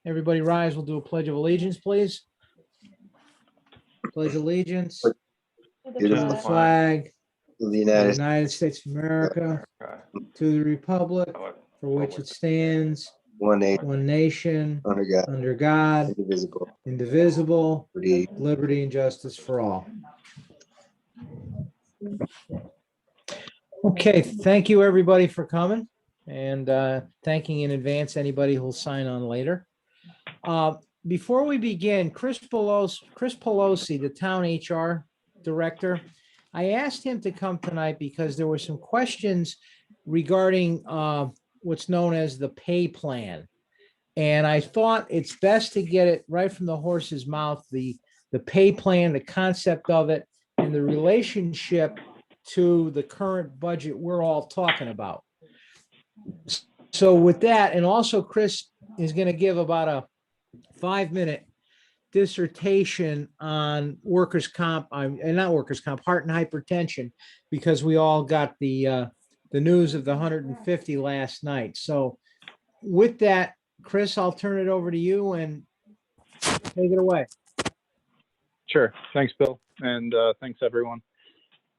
Everybody rise. We'll do a pledge of allegiance, please. Pledge allegiance to the flag of the of the United United States of America, to the republic for which it stands, one nation, one nation, under God, indivisible, indivisible, liberty. liberty and justice for all. Okay, thank you everybody for coming, and thanking in advance anybody who'll sign on later. Before we begin, Chris Pelosi, the town HR director, I asked him to come tonight because there were some questions regarding what's known as the pay plan. And I thought it's best to get it right from the horse's mouth, the pay plan, the concept of it, and the relationship to the current budget we're all talking about. So with that, and also Chris is going to give about a 5-minute dissertation on workers' comp, not workers' comp, heart and hypertension, because we all got the news of the 150 last night. So with that, Chris, I'll turn it over to you and take it away. Sure. Thanks, Bill. And thanks, everyone,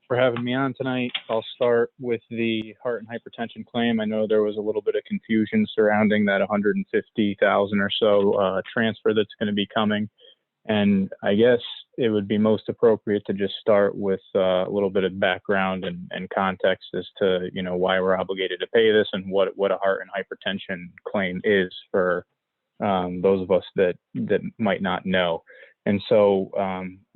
for having me on tonight. I'll start with the heart and hypertension claim. I know there was a little bit of confusion surrounding that 150,000 or so transfer that's going to be coming. And I guess it would be most appropriate to just start with a little bit of background and context as to, why we're obligated to pay this and what a heart and hypertension claim is for those of us that might not know. And so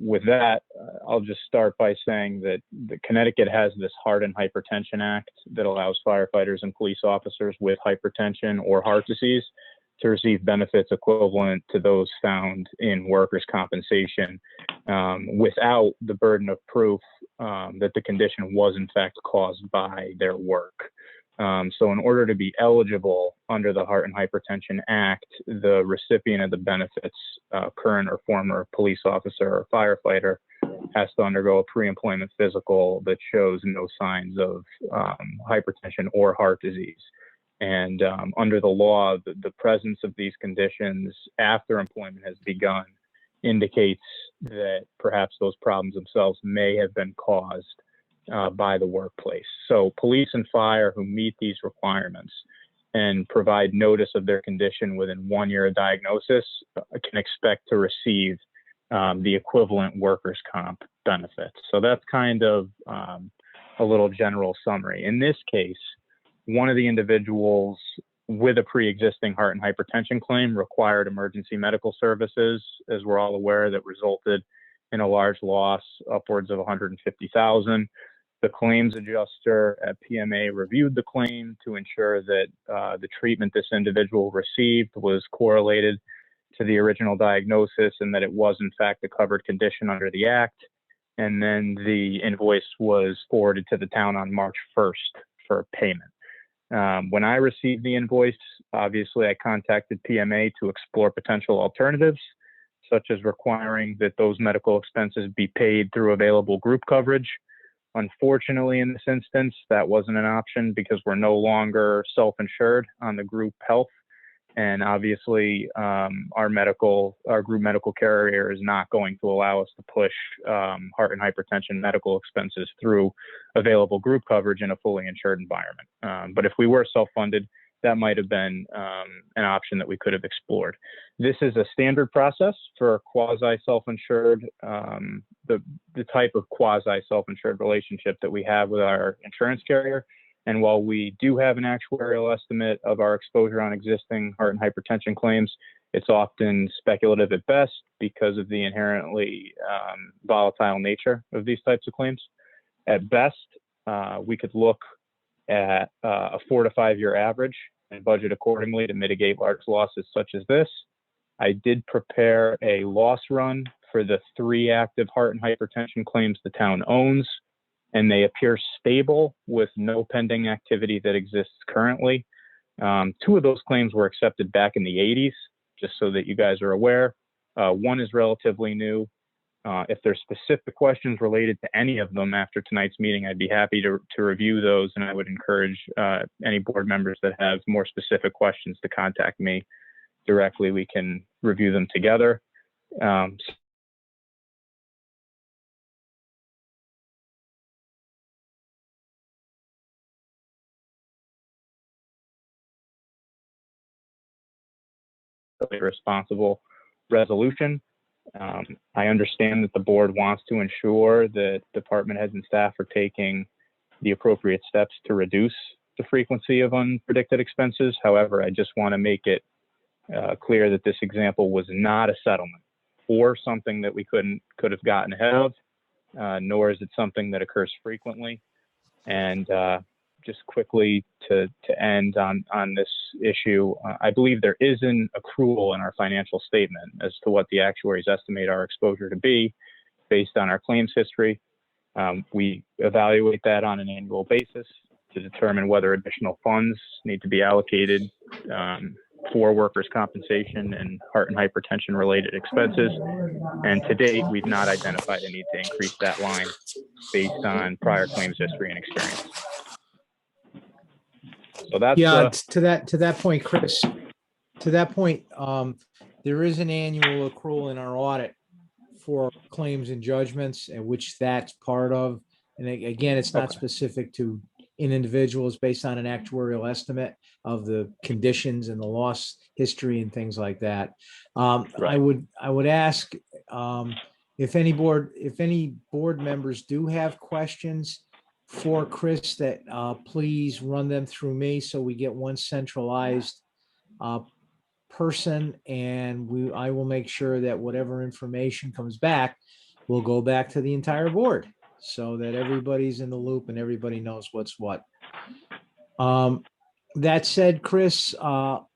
with that, I'll just start by saying that Connecticut has this Heart and Hypertension Act that allows firefighters and police officers with hypertension or heart disease to receive benefits equivalent to those found in workers' compensation without the burden of proof that the condition was in fact caused by their work. So in order to be eligible under the Heart and Hypertension Act, the recipient of the benefits, current or former police officer or firefighter, has to undergo a pre-employment physical that shows no signs of hypertension or heart disease. And under the law, the presence of these conditions after employment has begun indicates that perhaps those problems themselves may have been caused by the workplace. So police and fire who meet these requirements and provide notice of their condition within 1 year of diagnosis can expect to receive the equivalent workers' comp benefits. So that's kind of a little general summary. In this case, one of the individuals with a pre-existing heart and hypertension claim required emergency medical services, as we're all aware, that resulted in a large loss, upwards of 150,000. The claims adjuster at PMA reviewed the claim to ensure that the treatment this individual received was correlated to the original diagnosis and that it was in fact a covered condition under the Act. And then the invoice was forwarded to the town on March 1st for payment. When I received the invoice, obviously I contacted PMA to explore potential alternatives, such as requiring that those medical expenses be paid through available group coverage. Unfortunately, in this instance, that wasn't an option because we're no longer self-insured on the group health. And obviously, our group medical carrier is not going to allow us to push heart and hypertension medical expenses through available group coverage in a fully insured environment. But if we were self-funded, that might have been an option that we could have explored. This is a standard process for quasi-self-insured, the type of quasi-self-insured relationship that we have with our insurance carrier. And while we do have an actuarial estimate of our exposure on existing heart and hypertension claims, it's often speculative at best because of the inherently volatile nature of these types of claims. At best, we could look at a 4 to 5 year average and budget accordingly to mitigate large losses such as this. I did prepare a loss run for the 3 active heart and hypertension claims the town owns, and they appear stable with no pending activity that exists currently. 2 of those claims were accepted back in the 80s, just so that you guys are aware. 1 is relatively new. If there's specific questions related to any of them after tonight's meeting, I'd be happy to review those, and I would encourage any board members that have more specific questions to contact me directly, we can review them together. Responsible resolution. I understand that the board wants to ensure that department heads and staff are taking the appropriate steps to reduce the frequency of unpredicted expenses. However, I just want to make it clear that this example was not a settlement or something that we could have gotten ahead of, nor is it something that occurs frequently. And just quickly to end on this issue, I believe there is an accrual in our financial statement as to what the actuaries estimate our exposure to be based on our claims history. We evaluate that on an annual basis to determine whether additional funds need to be allocated for workers' compensation and heart and hypertension related expenses. And to date, we've not identified a need to increase that line based on prior claims history and experience. So that's to that point, Chris, to that point, there is an annual accrual in our audit for claims and judgments, and which that's part of. And again, it's not specific to an individual. It's based on an actuarial estimate of the conditions and the loss history and things like that. I would ask if any board members do have questions for Chris, that please run them through me so we get one centralized person, and I will make sure that whatever information comes back will go back to the entire board so that everybody's in the loop and everybody knows what's what. That said, Chris, I'll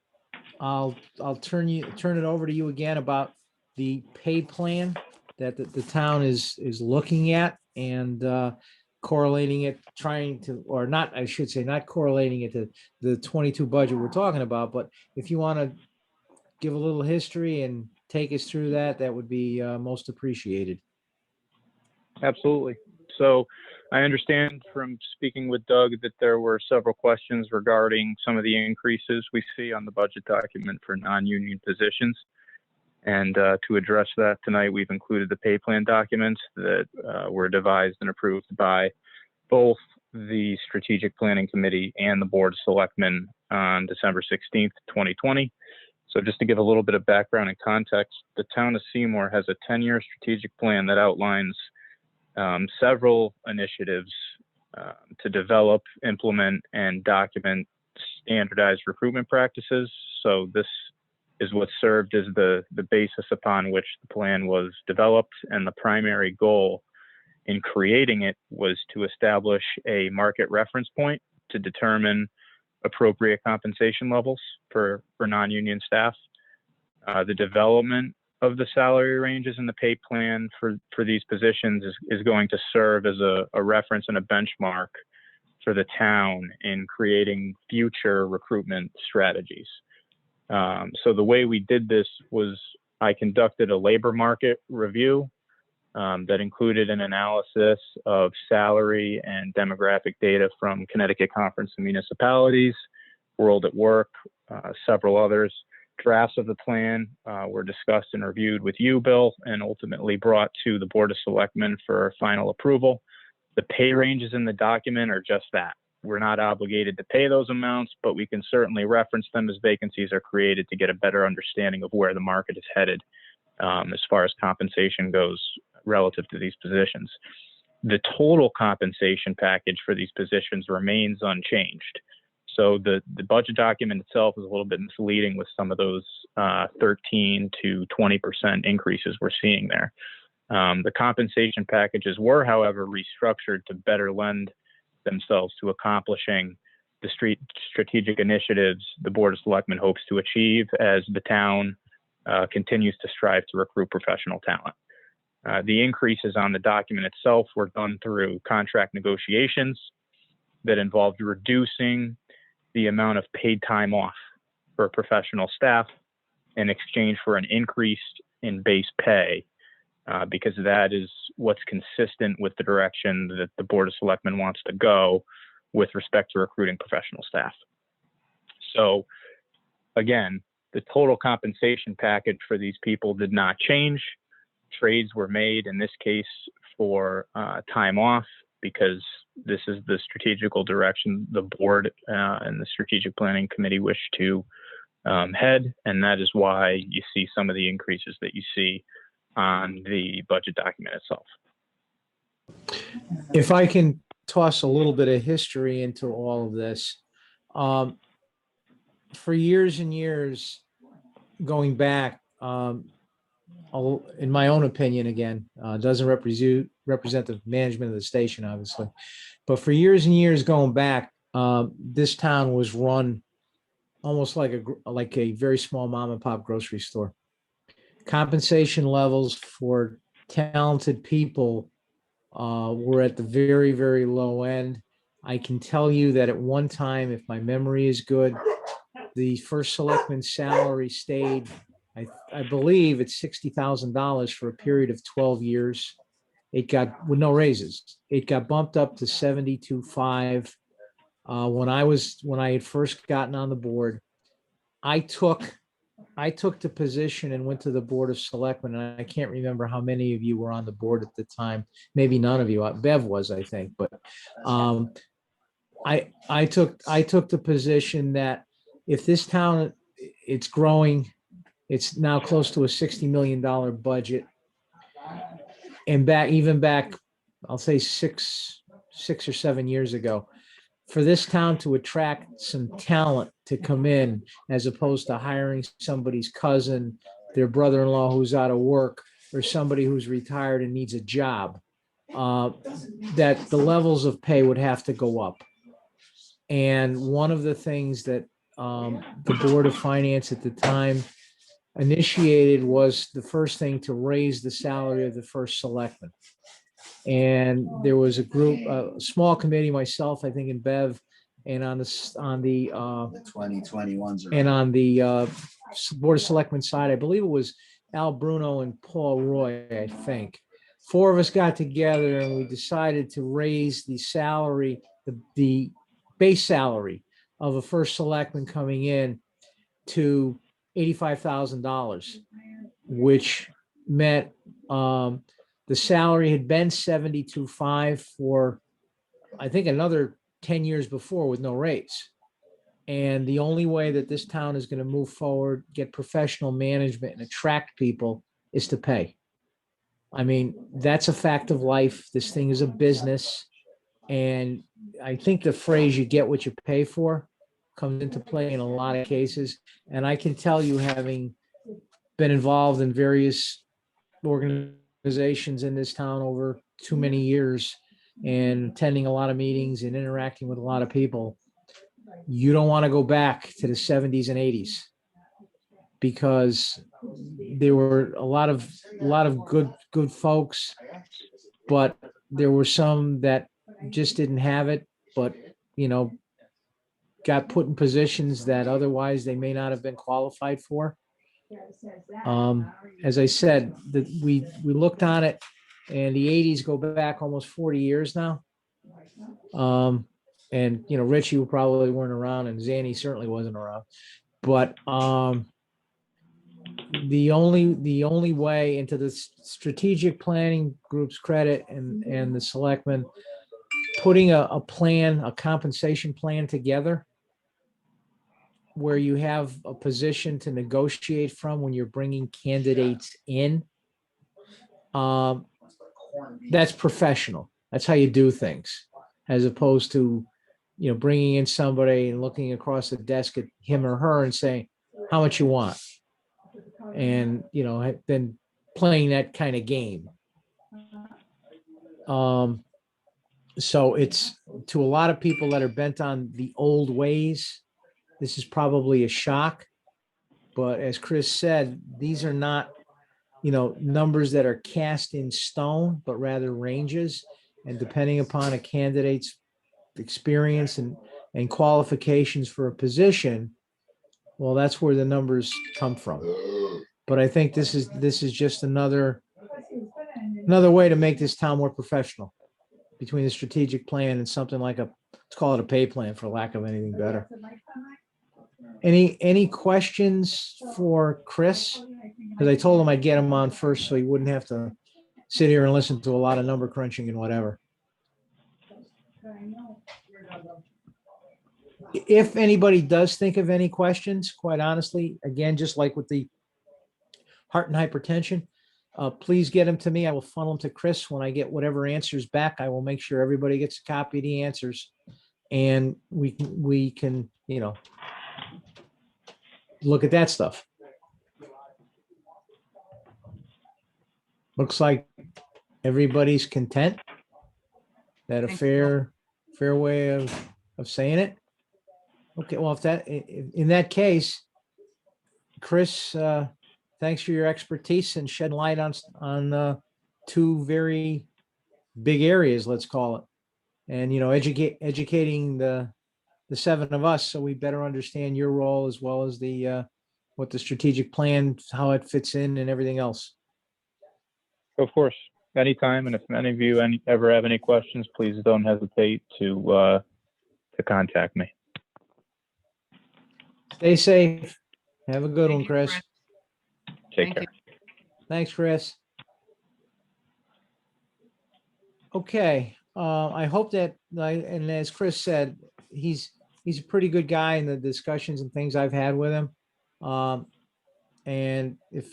turn it over to you again about the pay plan that the town is looking at, and correlating it, I should say not correlating it to the 22 budget we're talking about, but if you want to give a little history and take us through that, that would be most appreciated. Absolutely. So I understand from speaking with Doug that there were several questions regarding some of the increases we see on the budget document for non-union positions. And to address that tonight, we've included the pay plan documents that were devised and approved by both the Strategic Planning Committee and the Board of Selectmen on December 16th, 2020. So just to give a little bit of background and context, the town of Seymour has a 10-year strategic plan that outlines several initiatives to develop, implement, and document standardized recruitment practices. So this is what served as the basis upon which the plan was developed, and the primary goal in creating it was to establish a market reference point to determine appropriate compensation levels for non-union staff. The development of the salary ranges in the pay plan for these positions is going to serve as a reference and a benchmark for the town in creating future recruitment strategies. So the way we did this was I conducted a labor market review that included an analysis of salary and demographic data from Connecticut Conference of Municipalities, World at Work, several others. Drafts of the plan were discussed and reviewed with you, Bill, and ultimately brought to the Board of Selectmen for final approval. The pay ranges in the document are just that. We're not obligated to pay those amounts, but we can certainly reference them as vacancies are created to get a better understanding of where the market is headed as far as compensation goes relative to these positions. The total compensation package for these positions remains unchanged. So the budget document itself is a little bit misleading with some of those 13 to 20% increases we're seeing there. The compensation packages were, however, restructured to better lend themselves to accomplishing the strategic initiatives the Board of Selectmen hopes to achieve as the town continues to strive to recruit professional talent. The increases on the document itself were done through contract negotiations that involved reducing the amount of paid time off for professional staff in exchange for an increase in base pay, because that is what's consistent with the direction that the Board of Selectmen wants to go with respect to recruiting professional staff. So again, the total compensation package for these people did not change. Trades were made in this case for time off, because this is the strategical direction the board and the strategic planning committee wish to head. And that is why you see some of the increases that you see on the budget document itself. If I can toss a little bit of history into all of this, for years and years, going back, in my own opinion, again, doesn't represent the management of the station, obviously, but for years and years going back, this town was run almost like a very small mom and pop grocery store. Compensation levels for talented people were at the very, very low end. I can tell you that at one time, if my memory is good, the first selectman's salary stayed, I believe it's $60,000 for a period of 12 years. It got, with no raises, it got bumped up to 72.5. When I had first gotten on the board, I took the position and went to the Board of Selectmen, and I can't remember how many of you were on the board at the time. Maybe none of you. Bev was, I think, but I took the position that if this town, it's growing, it's now close to a $60 million budget, and even back, I'll say six or 7 years ago, for this town to attract some talent to come in, as opposed to hiring somebody's cousin, their brother-in-law who's out of work, or somebody who's retired and needs a job, that the levels of pay would have to go up. And one of the things that the Board of Finance at the time initiated was the first thing to raise the salary of the first selectman. And there was a group, a small committee, myself, I think, and Bev, and on the 2021s. and on the Board of Selectmen side, I believe it was Al Bruno and Paul Roy, I think. Four of us got together and we decided to raise the salary, the base salary of a first selectman coming in to $85,000, which meant the salary had been 72.5 for, I think, another 10 years before with no raise. And the only way that this town is going to move forward, get professional management, and attract people is to pay. I mean, that's a fact of life. This thing is a business. And I think the phrase "you get what you pay for" comes into play in a lot of cases. And I can tell you, having been involved in various organizations in this town over too many years and attending a lot of meetings and interacting with a lot of people, you don't want to go back to the 70s and 80s, because there were a lot of good folks, but there were some that just didn't have it, but got put in positions that otherwise they may not have been qualified for. As I said, that we looked on it, and the 80s go back almost 40 years now. And Rich, you probably weren't around, and Zanny certainly wasn't around. But the only way, into the strategic planning group's credit and the selectmen putting a plan, a compensation plan together, where you have a position to negotiate from when you're bringing candidates in, that's professional. That's how you do things, as opposed to, bringing in somebody and looking across the desk at him or her and saying, "How much you want?" And, then playing that kind of game. So it's, to a lot of people that are bent on the old ways, this is probably a shock. But as Chris said, these are not, numbers that are cast in stone, but rather ranges. And depending upon a candidate's experience and qualifications for a position, well, that's where the numbers come from. But I think this is just another way to make this town more professional, between the strategic plan and something like let's call it a pay plan, for lack of anything better. Any questions for Chris? Because I told him I'd get him on first so he wouldn't have to sit here and listen to a lot of number crunching and whatever. If anybody does think of any questions, quite honestly, again, just like with the heart and hypertension, please get them to me. I will funnel them to Chris. When I get whatever answers back, I will make sure everybody gets a copy of the answers. And we can, look at that stuff. Looks like everybody's content. That a fair way of saying it? Okay, well, in that case, Chris, thanks for your expertise and shed light on two very big areas, let's call it. And, educating the seven of us so we better understand your role as well as what the strategic plan, how it fits in and everything else. Of course, anytime. And if any of you ever have any questions, please don't hesitate to contact me. Stay safe. Have a good one, you, Chris. Chris. Take Thank care. you. Thanks, Chris. Okay, I hope that, and as Chris said, he's a pretty good guy in the discussions and things I've had with him. And if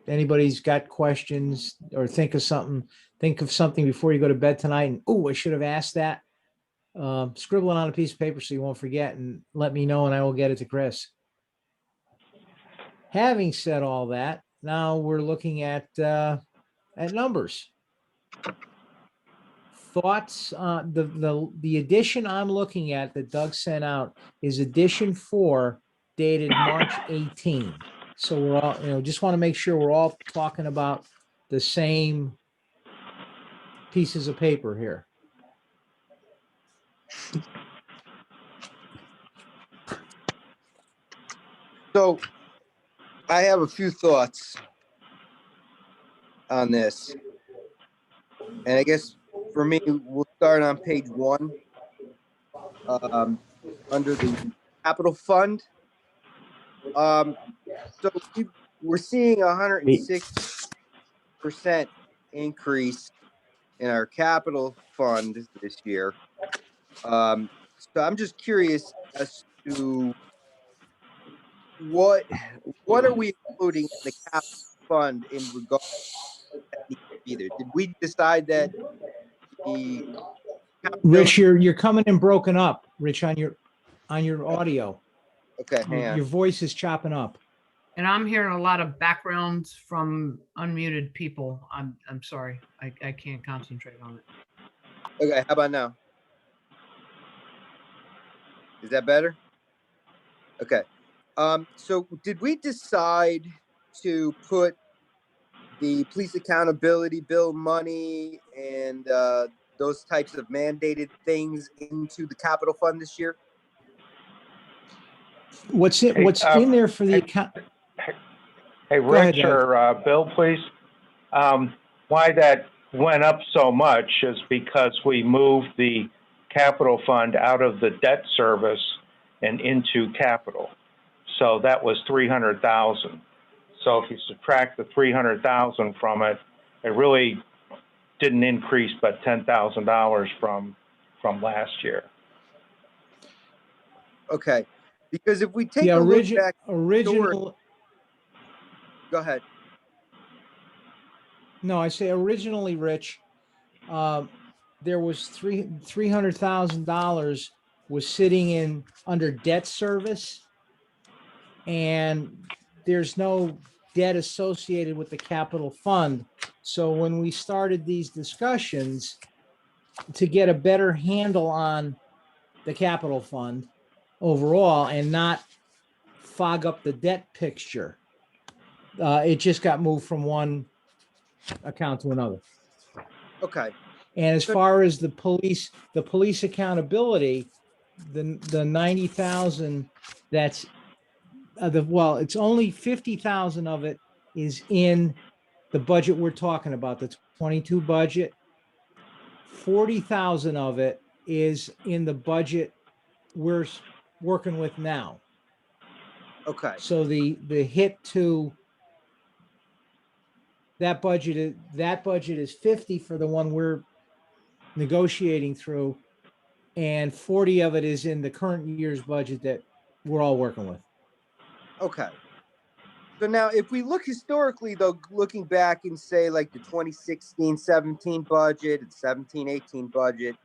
anybody's got questions or think of something before you go to bed tonight and, oh, I should have asked that. Scribble it on a piece of paper so you won't forget and let me know and I will get it to Chris. Having said all that, now we're looking at numbers. Thoughts, the edition I'm looking at that Doug sent out is edition 4 dated March 18. So we're all, just want to make sure we're all talking about the same pieces of paper here. So I have a few thoughts on this. And I guess for me, we'll start on page 1 under the capital fund. So we're seeing 106% increase in our capital fund this year. So I'm just curious as to what are we including in the capital fund in regard to that needs to be there? Did we decide that the Rich, you're coming in broken up, Rich, on your audio. Okay, hang on. Your voice is chopping up. And I'm hearing a lot of backgrounds from unmuted people. I'm sorry. I can't concentrate on it. Okay, how about now? Is that better? Okay. So did we decide to put the police accountability bill money and those types of mandated things into the capital fund this year? What's in there for the account? Hey, Go ahead, Rich or Bill, please. Why that went up so much is because we moved the capital fund out of the debt service and into capital. So that was $300,000. So if you subtract the $300,000 from it, it really didn't increase but $10,000 from last year. Okay, because if we take The a look back, original. Go ahead. No, I say originally, Rich, there was $300,000 was sitting in under debt service, and there's no debt associated with the capital fund. So when we started these discussions to get a better handle on the capital fund overall and not fog up the debt picture, it just got moved from one account to another. Okay. And as far as the police accountability, the 90,000, that's it's only 50,000 of it is in the budget we're talking about, the 22 budget. 40,000 of it is in the budget we're working with now. Okay. So the hit to that budget is 50 for the one we're negotiating through, and 40 of it is in the current year's budget that we're all working with. Okay. So now if we look historically though, looking back and say like the 2016-17 budget and 17-18 budget,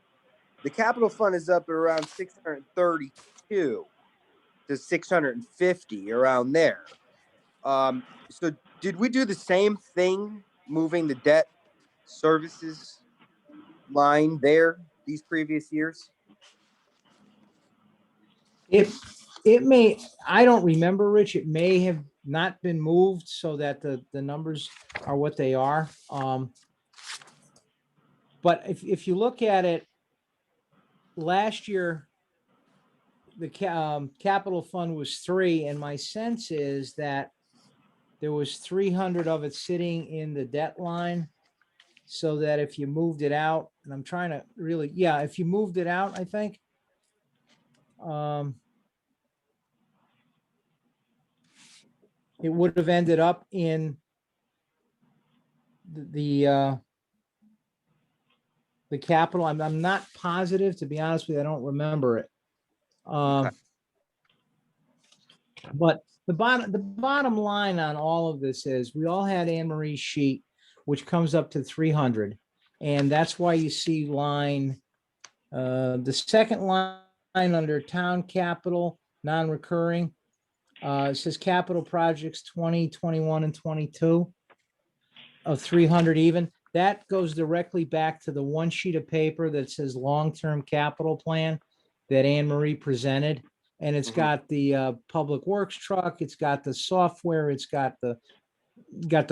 the capital fund is up at around 632 to 650 around there. So did we do the same thing moving the debt services line there these previous years? It may, I don't remember, Rich, it may have not been moved so that the numbers are what they are. But if you look at it, last year, the capital fund was 3, and my sense is that there was 300 of it sitting in the debt line. So that if you moved it out, and I'm trying to really, yeah, if you moved it out, I think. It would have ended up in the capital. I'm not positive, to be honest with you. I don't remember it. Okay. But the bottom line on all of this is we all had Anne Marie's sheet, which comes up to 300. And that's why you see line, the second line under town capital, non-recurring, it says capital projects 20, 21, and 22 of 300 even. That goes directly back to the one sheet of paper that says long-term capital plan that Anne Marie presented. And it's got the public works truck, it's got the software, it's got the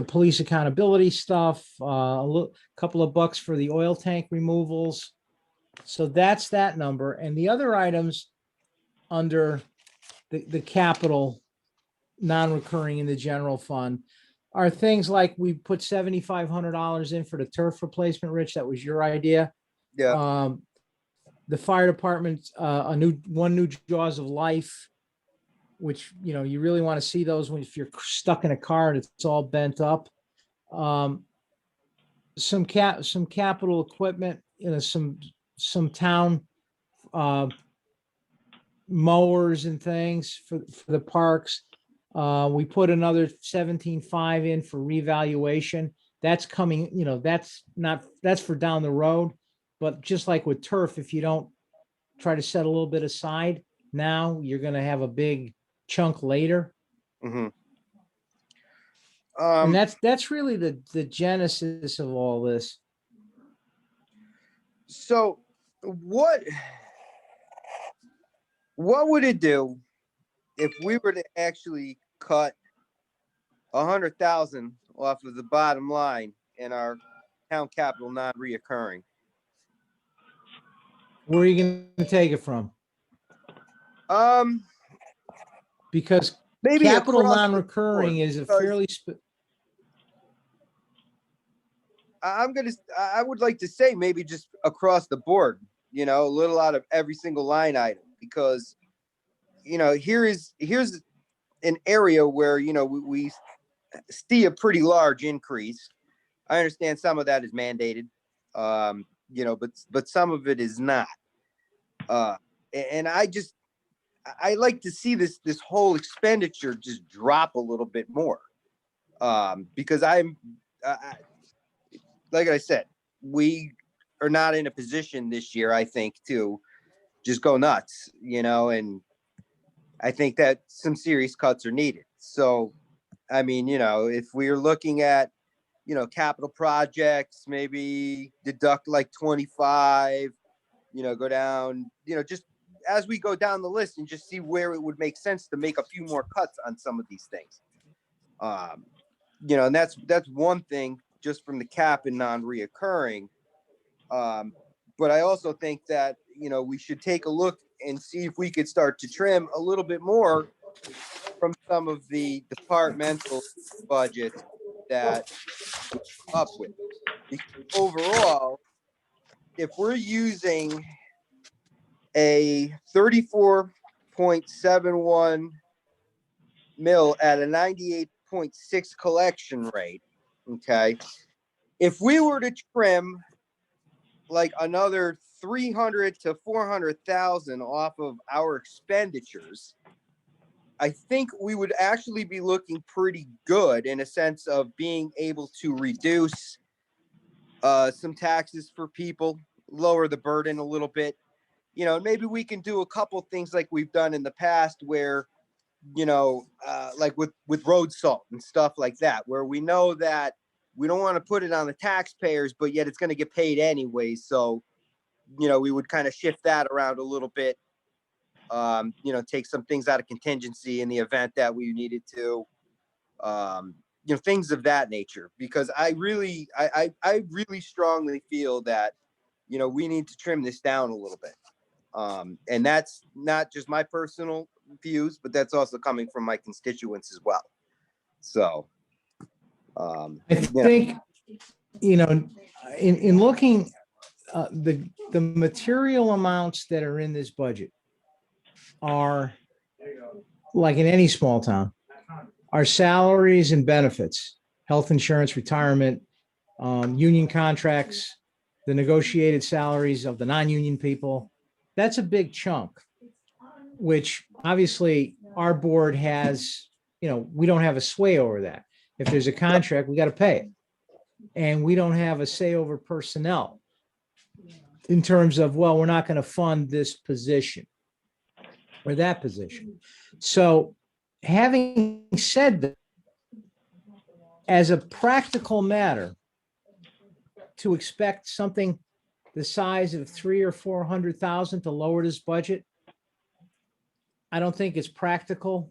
police accountability stuff, couple of bucks for the oil tank removals. So that's that number. And the other items under the capital non-recurring in the general fund are things like we put $7,500 in for the turf replacement. Rich, that was your idea. Yeah. The fire department, one new Jaws of Life, which, you know, you really want to see those if you're stuck in a car and it's all bent up. Some capital equipment, you know, some town mowers and things for the parks. We put another 17.5 in for revaluation. That's coming, you know, that's for down the road. But just like with turf, if you don't try to set a little bit aside now, you're going to have a big chunk later. Mm-hmm. And that's really the genesis of all this. So what would it do if we were to actually cut 100,000 off of the bottom line in our town capital non-reoccurring? Where are you going to take it from? Because Maybe capital across the non-recurring board, is a because fairly I would like to say maybe just across the board, you know, a little out of every single line item, because, you know, here's an area where, you know, we see a pretty large increase. I understand some of that is mandated, you know, but some of it is not. And I like to see this whole expenditure just drop a little bit more, because like I said, we are not in a position this year, I think, to just go nuts, you know, and I think that some serious cuts are needed. So, I mean, you know, if we're looking at, you know, capital projects, maybe deduct like 25, you know, go down, you know, just as we go down the list and just see where it would make sense to make a few more cuts on some of these things. You know, and that's one thing just from the cap and non-reoccurring. But I also think that, you know, we should take a look and see if we could start to trim a little bit more from some of the departmental budgets that we're up with. Because overall, if we're using a 34.71 mill at a 98.6 collection rate. Okay. If we were to trim like another 300 to 400,000 off of our expenditures, I think we would actually be looking pretty good in a sense of being able to reduce some taxes for people, lower the burden a little bit. You know, maybe we can do a couple things like we've done in the past where, you know, like with road salt and stuff like that, where we know that we don't want to put it on the taxpayers, but yet it's going to get paid anyway. So, you know, we would kind of shift that around a little bit. You know, take some things out of contingency in the event that we needed to, you know, things of that nature, because I really strongly feel that, you know, we need to trim this down a little bit. And that's not just my personal views, but that's also coming from my constituents as well. So, I yeah. think, you know, in looking, the material amounts that are in this budget are, like in any small town, are salaries and benefits, health insurance, retirement, union contracts, the negotiated salaries of the non-union people. That's a big chunk, which obviously our board has, you know, we don't have a sway over that. If there's a contract, we got to pay it. And we don't have a say over personnel in terms of, well, we're not going to fund this position or that position. So having said that, as a practical matter, to expect something the size of 300,000 or 400,000 to lower this budget, I don't think it's practical.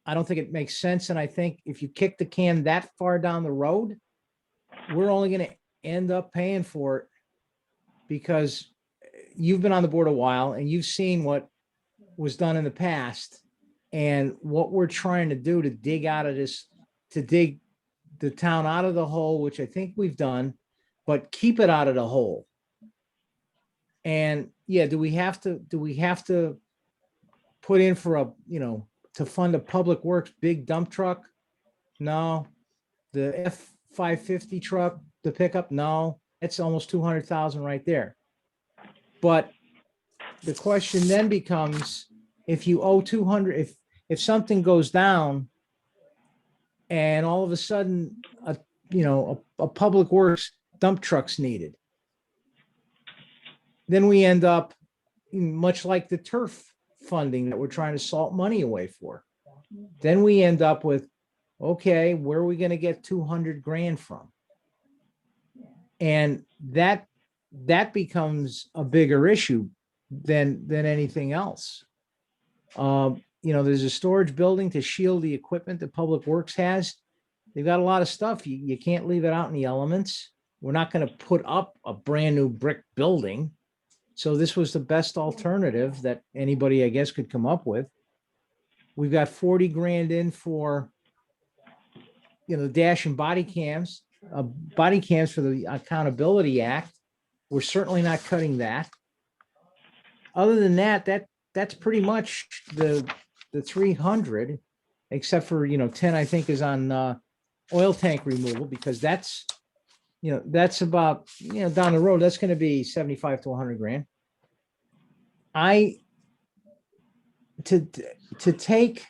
I don't think it makes sense. And I think if you kick the can that far down the road, we're only going to end up paying for it, because you've been on the board a while and you've seen what was done in the past and what we're trying to do to dig out of this, to dig the town out of the hole, which I think we've done, but keep it out of the hole. And yeah, do we have to put in for a, you know, to fund a public works big dump truck? No. The F-550 truck, the pickup? No, it's almost 200,000 right there. But the question then becomes, if you owe 200, if something goes down and all of a sudden, a public works dump truck's needed, then we end up much like the turf funding that we're trying to salt money away for. Then we end up with, okay, where are we going to get 200 grand from? And that becomes a bigger issue than anything else. You know, there's a storage building to shield the equipment that Public Works has. They've got a lot of stuff. You can't leave it out in the elements. We're not going to put up a brand new brick building. So this was the best alternative that anybody, I guess, could come up with. We've got 40 grand in for, you know, dash and body cams for the Accountability Act. We're certainly not cutting that. Other than that, that's pretty much the 300, except for, you know, 10, I think, is on oil tank removal, because that's, you know, that's about, you know, down the road, that's going to be 75 to 100 grand. To take,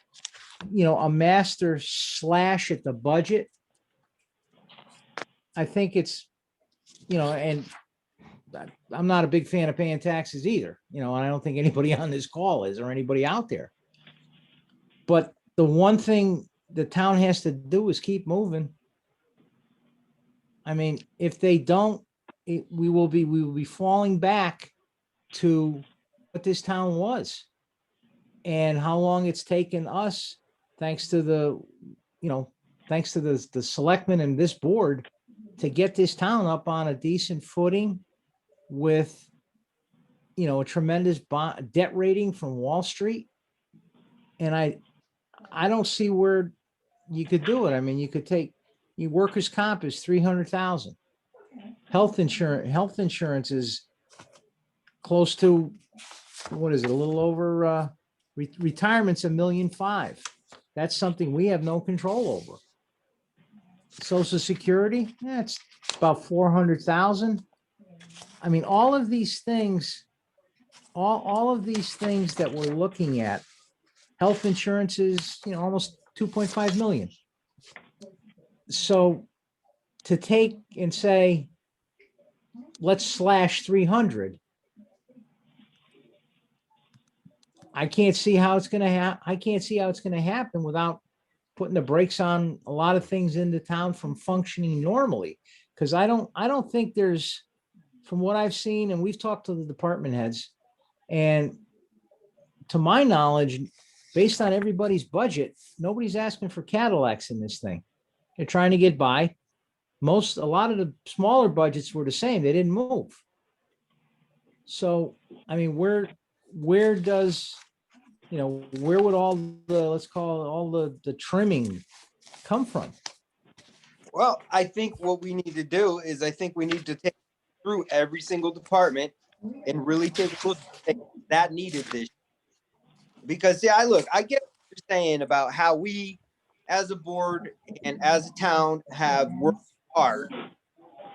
you know, a master slash at the budget, I think it's, you know, and I'm not a big fan of paying taxes either, you know, and I don't think anybody on this call is, or anybody out there. But the one thing the town has to do is keep moving. I mean, if they don't, we will be falling back to what this town was, and how long it's taken us, thanks to the, you know, thanks to the selectmen and this board, to get this town up on a decent footing with, you know, a tremendous debt rating from Wall Street. And I don't see where you could do it. I mean, you could take, your workers' comp is 300,000. Health insurance is close to, what is it, a little over, retirement's $1.5 million. That's something we have no control over. Social Security, it's about 400,000. I mean, all of these things, all of these things that we're looking at, health insurance is, almost 2.5 million. So to take and say, let's slash 300. I can't see how it's going to happen without putting the brakes on a lot of things in the town from functioning normally. Because I don't think there's, from what I've seen, and we've talked to the department heads, and to my knowledge, based on everybody's budget, nobody's asking for Cadillacs in this thing. They're trying to get by. A lot of the smaller budgets were the same. They didn't move. So, I mean, where does, where would all the, let's call it, all the trimming come from? Well, I think what we need to do is I think we need to take through every single department and really take a look at that needed this. Because I get what you're saying about how we as a board and as a town have worked hard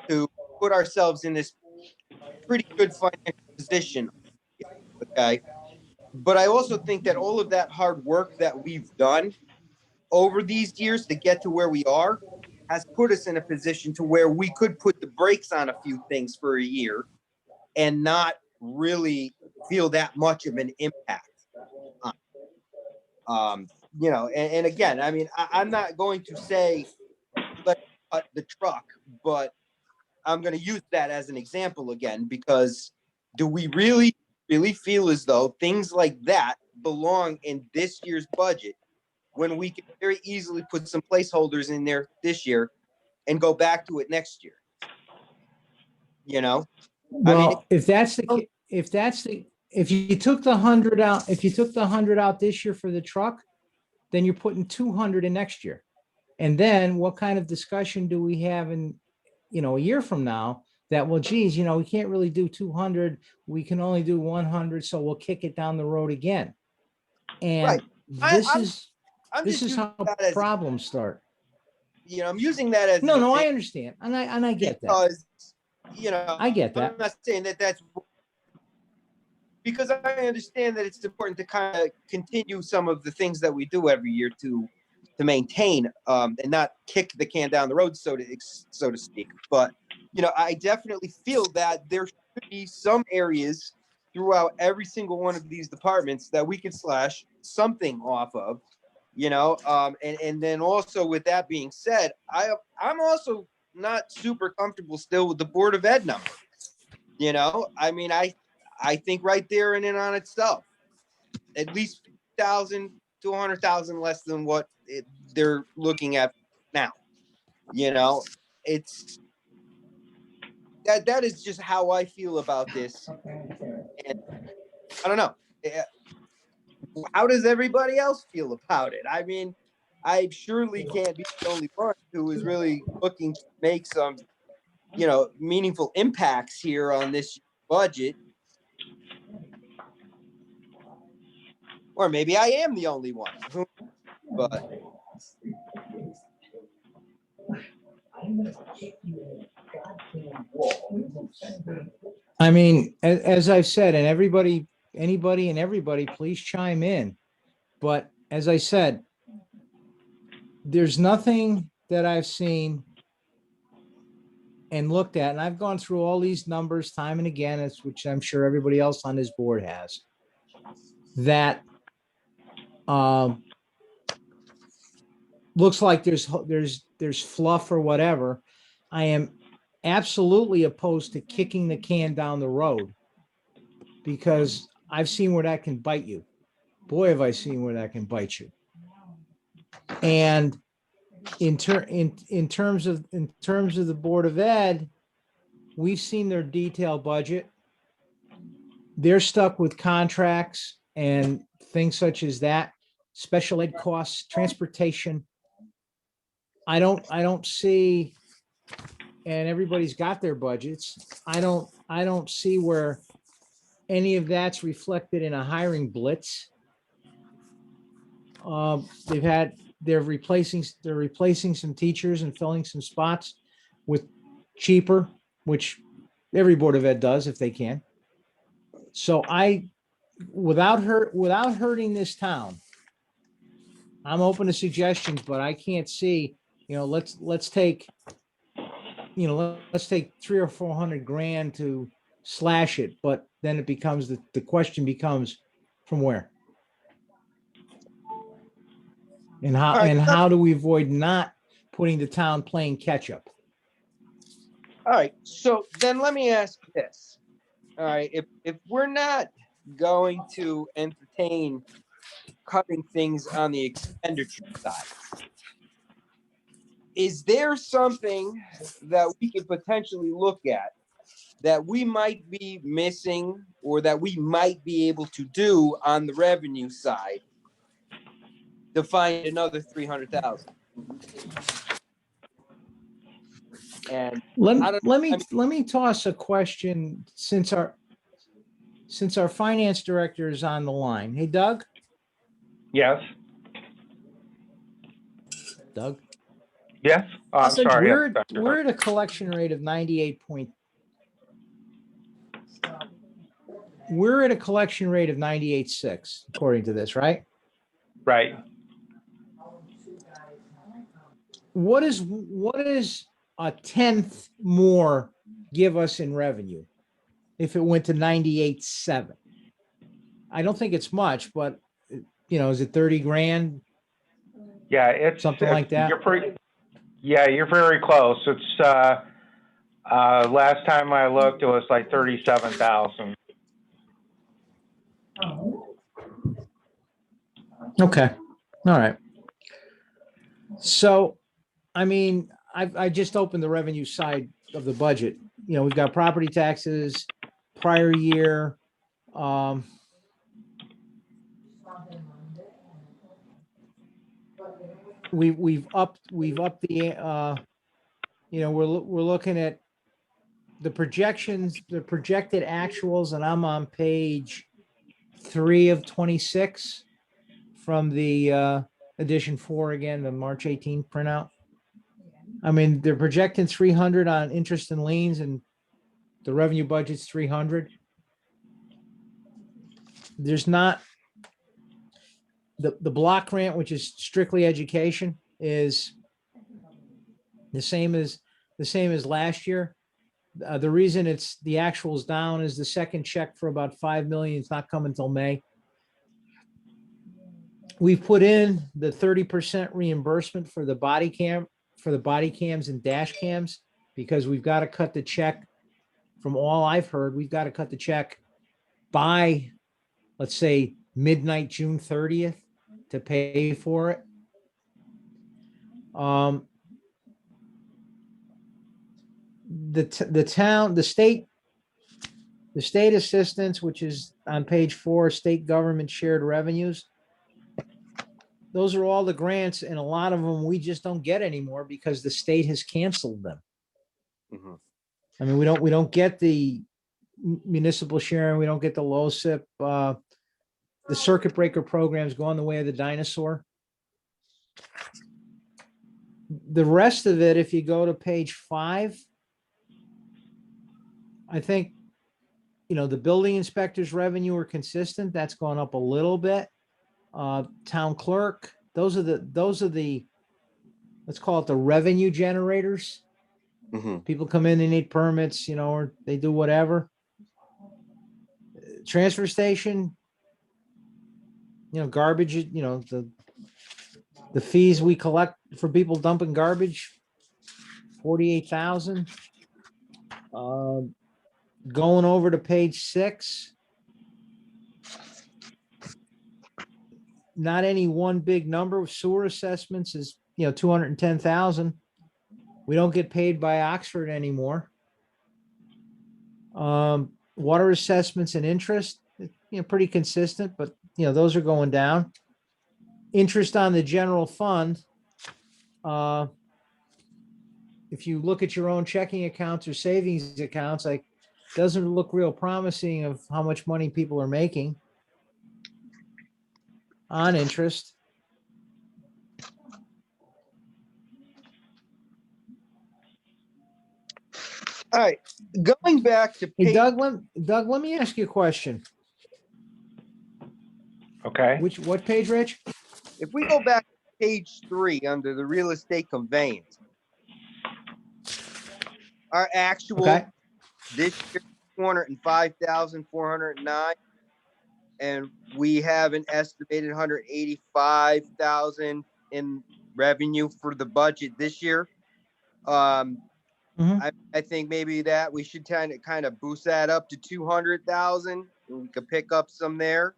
to put ourselves in this pretty good financial position. Okay. But I also think that all of that hard work that we've done over these years to get to where we are has put us in a position to where we could put the brakes on a few things for a year and not really feel that much of an impact. And again, I mean, I'm not going to say let's cut the truck, but I'm going to use that as an example again, because do we really feel as though things like that belong in this year's budget when we can very easily put some placeholders in there this year and go back to it next year? Well, if you took the 100 out, this year for the truck, then you're putting 200 in next year. And then what kind of discussion do we have in, a year from now that, well, geez, we can't really do 200. We can only do 100. So we'll kick it down the road again. And right. this is how problems start. I'm using that as no, I understand. And I get because, that. I get that. I'm not saying that's because I understand that it's important to kind of continue some of the things that we do every year to maintain and not kick the can down the road, so to speak. But I definitely feel that there should be some areas throughout every single one of these departments that we could slash something off of, and then also with that being said, I'm also not super comfortable still with the Board of Ed number. I mean, I think right there in and on itself, at least 50,000 to 100,000 less than what they're looking at now. It's that is just how I feel about this. And I don't know. How does everybody else feel about it? I mean, I surely can't be the only one who is really looking to make some, meaningful impacts here on this budget. Or maybe I am the only one. But I mean, as I've said, and anybody and everybody, please chime in. But as I said, there's nothing that I've seen and looked at, and I've gone through all these numbers time and again, which I'm sure everybody else on this board has, that looks like there's fluff or whatever. I am absolutely opposed to kicking the can down the road, because I've seen where that can bite you. Boy, have I seen where that can bite you. And in terms of the Board of Ed, we've seen their detailed budget. They're stuck with contracts and things such as that, special ed costs, transportation. I don't see, and everybody's got their budgets. I don't see where any of that's reflected in a hiring blitz. They're replacing some teachers and filling some spots with cheaper, which every Board of Ed does if they can. So without hurting this town, I'm open to suggestions, but I can't see, let's take, let's take 300 or 400 grand to slash it, but then it becomes, the question becomes from where? And All right. how do we avoid not putting the town playing catch up? All right. So then let me ask this. All right. If we're not going to entertain cutting things on the expenditure side, is there something that we could potentially look at that we might be missing or that we might be able to do on the revenue side to find another 300,000? And Let me toss a question since our finance director is on the line. Hey, Doug? Yes? Doug? Yes? Oh, I'm sorry. We're, Yes, Dr. we're at a collection rate of 98 point. We're at a collection rate of 98.6, according to this, right? Right. What is a tenth more give us in revenue if it went to 98.7? I don't think it's much, but is it 30 grand? Yeah, it's Something like that? You're very close. It's last time I looked, it was like 37,000. Okay. All right. So, I mean, I just opened the revenue side of the budget. We've got property taxes, prior year. We've upped the, we're looking at the projections, the projected actuals, and I'm on page 3 of 26 from the edition 4 again, the March 18 printout. I mean, they're projecting 300 on interest and liens, and the revenue budget's 300. There's not the block grant, which is strictly education, is the same as last year. The reason it's the actuals down is the second check for about 5 million. It's not coming till May. We've put in the 30% reimbursement for the body cams and dash cams, because we've got to cut the check. From all I've heard, we've got to cut the check by, let's say, midnight, June 30th to pay for it. The state assistance, which is on page 4, state government shared revenues. Those are all the grants, and a lot of them we just don't get anymore because the state has canceled them. Mm-hmm. I mean, we don't get the municipal sharing. We don't get the LoSIP. The circuit breaker programs going the way of the dinosaur. The rest of it, if you go to page 5, I think, the building inspector's revenue are consistent. That's gone up a little bit. Town clerk, those are the, let's call it the revenue generators. Mm-hmm. People come in, they need permits, or they do whatever. Transfer station, garbage, the fees we collect for people dumping garbage, 48,000. Going over to page 6. Not any one big number. Sewer assessments is, 210,000. We don't get paid by Oxford anymore. Water assessments and interest, pretty consistent, but those are going down. Interest on the general fund. If you look at your own checking accounts or savings accounts, doesn't look real promising of how much money people are making on interest. All right, going back to Hey, page, Doug, let me ask you a question. Okay? What page, Rich? if we go back to page 3 under the real estate conveyance, our actual Okay. this year, 205,409, and we have an estimated 185,000 in revenue for the budget this year. Mhm. I think maybe that we should kind of boost that up to 200,000, and we could pick up some there.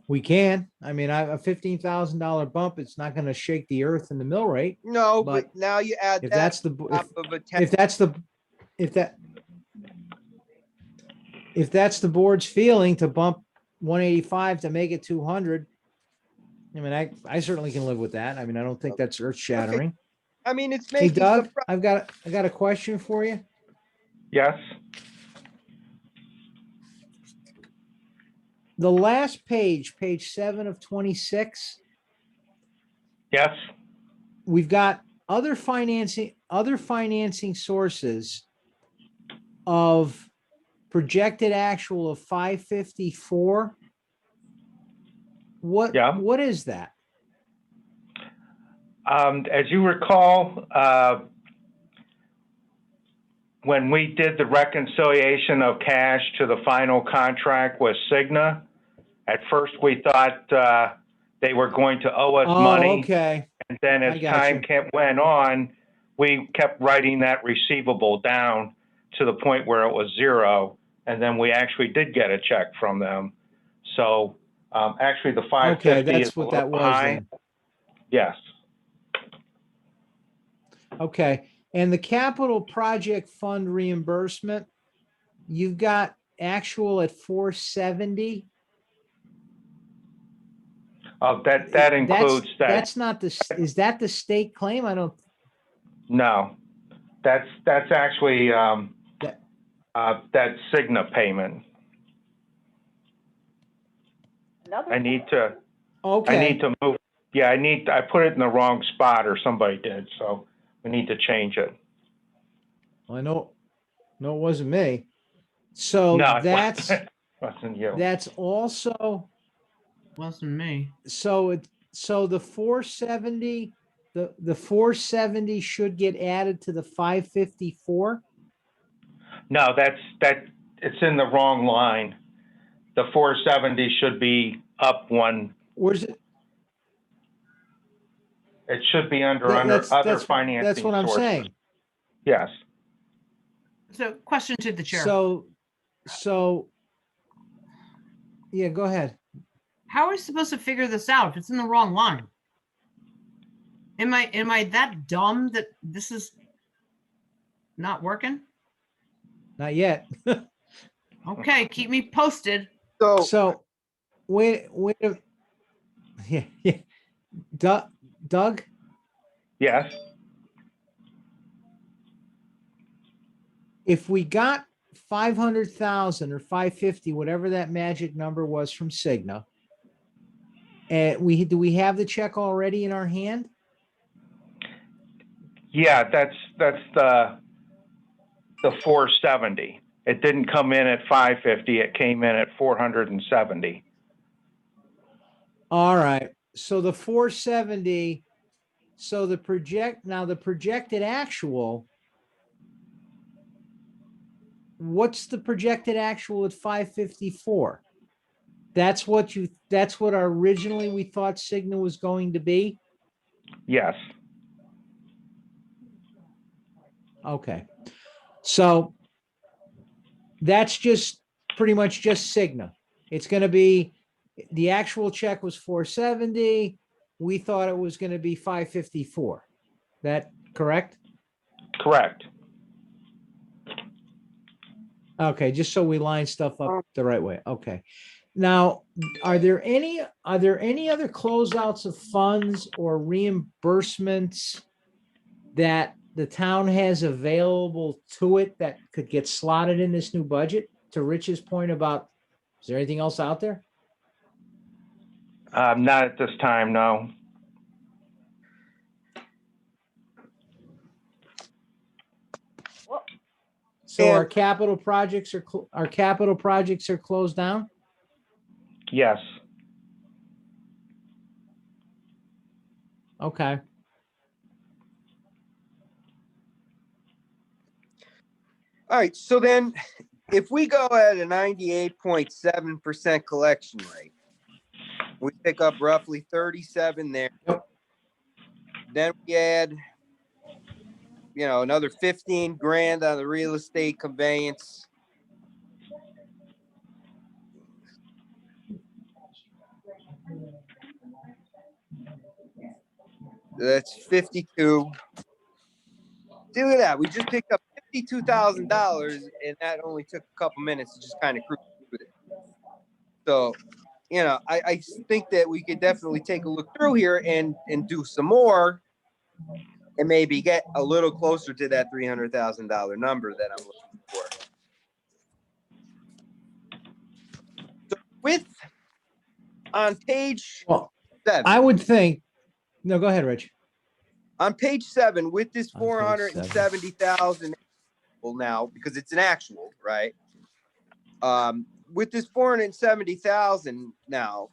We can. I mean, a $15,000 bump, it's not going to shake the earth in the mill rate. No, But but now you add If that that's the, top of a 10. if that's the, if that's the board's feeling to bump 185 to make it 200, I mean, I certainly can live with that. I mean, I don't think that's earth shattering. I mean, it's Hey, making some. Doug, I got a question for you. Yes? The last page, page 7 of 26, Yes? we've got other financing sources of projected actual of 554. Yeah. What is that? As you recall, when we did the reconciliation of cash to the final contract with Cigna, at first we thought they were going to owe us money. Okay. And then I as got time you. went on, we kept writing that receivable down to the point where it was zero. And then we actually did get a check from them. So actually the 550 Okay, is that's a what that little was high. then. Yes. Okay. And the capital project fund reimbursement, you've got actual at 470. That includes that. That's not is that the state claim? I don't. No, that's actually That- that Cigna payment. I need to Okay. move. Yeah, I put it in the wrong spot, or somebody did, so we need to change it. I know. No, it wasn't me. So No, it that's wasn't you. that's also Wasn't me. so the 470, the 470 should get added to the 554. No, it's in the wrong line. The 470 should be up one. Where's it? It should be under That's financing that's what I'm sources. saying. Yes. So question to the chair. So yeah, go ahead. How are we supposed to figure this out if it's in the wrong line? Am I that dumb that this is not working? Not yet. Okay, keep me posted. So wait, yeah. Doug, Yes. if we got 500,000 or 550, whatever that magic number was from Cigna, and do we have the check already in our hand? Yeah, that's the 470. It didn't come in at 550. It came in at 470. All right. So the 470, so the projected actual, what's the projected actual at 554? That's what originally we thought Cigna was going to be? Yes. Okay. So that's just pretty much just Cigna. It's going to be, the actual check was 470. We thought it was going to be 554. That correct? Correct. Okay, just so we line stuff up the right way. Okay. Now, are there any other closeouts of funds or reimbursements that the town has available to it that could get slotted in this new budget? To Rich's point about, is there anything else out there? Not at this time, no. So our And- capital projects are closed down? Yes. Okay. All right, so then if we go at a 98.7% collection rate, we pick up roughly 37 there. Yep. Then we add, another 15 grand on the real estate conveyance. That's 52. Do that. We just picked up $52,000, and that only took a couple minutes to just kind of cruise through it. So, I think that we could definitely take a look through here and do some more, and maybe get a little closer to that $300,000 number that I'm looking for. So on page Well, 7. I would think, no, go ahead, Rich. On page 7, with this On page 470,000 now, because it's an actual, right? With this 470,000 now,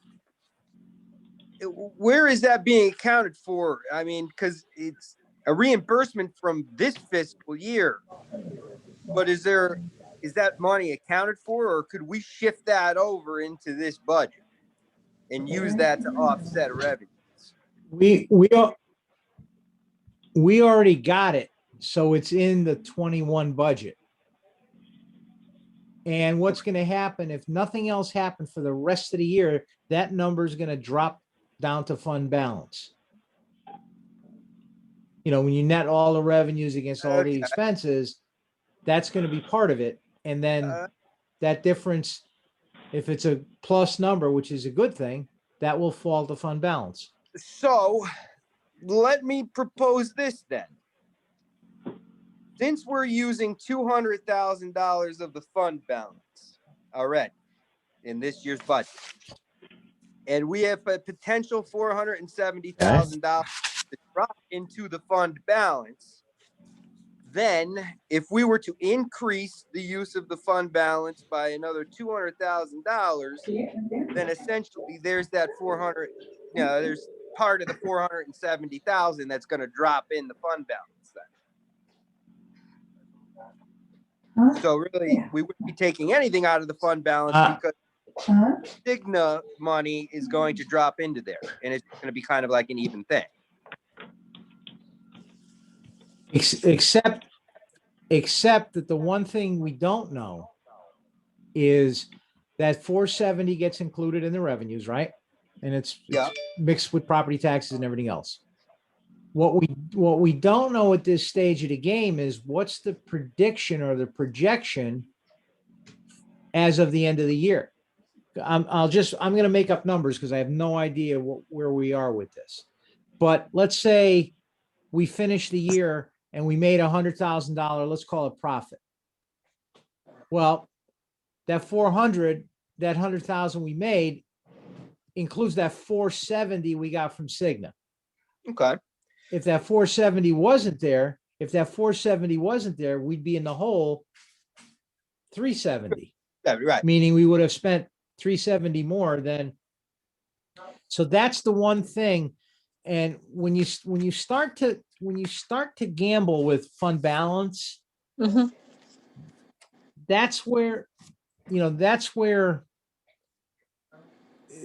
where is that being accounted for? I mean, because it's a reimbursement from this fiscal year, but is that money accounted for, or could we shift that over into this budget and use that to offset revenues? We already got it, so it's in the 21 budget. And what's going to happen if nothing else happened for the rest of the year, that number is going to drop down to fund balance. When you net all the revenues against all the Okay. expenses, that's going to be part of it. And then that difference, if it's a plus number, which is a good thing, that will fall to fund balance. So let me propose this then. Since we're using $200,000 of the fund balance already in this year's budget, and we have a potential $470,000 to drop into the fund balance, then if we were to increase the use of the fund balance by another $200,000, then essentially there's that 400, there's part of the 470,000 that's going to drop in the fund balance then. So really, we wouldn't be taking anything out of the fund balance because Cigna money is going to drop into there, and it's going to be kind of like an even thing. Except that the one thing we don't know is that 470 gets included in the revenues, right? And it's mixed with property taxes and everything else. What we don't know at this stage of the game is what's the prediction or the projection as of the end of the year. I'm going to make up numbers because I have no idea where we are with this. But let's say we finish the year and we made $100,000, let's call it profit. Well, that 100,000 we made includes that 470 we got from Cigna. Okay. If that 470 wasn't there, we'd be in the hole 370. Yeah, right. Meaning we would have spent 370 more than. So that's the one thing. And when you start to gamble with fund balance, that's where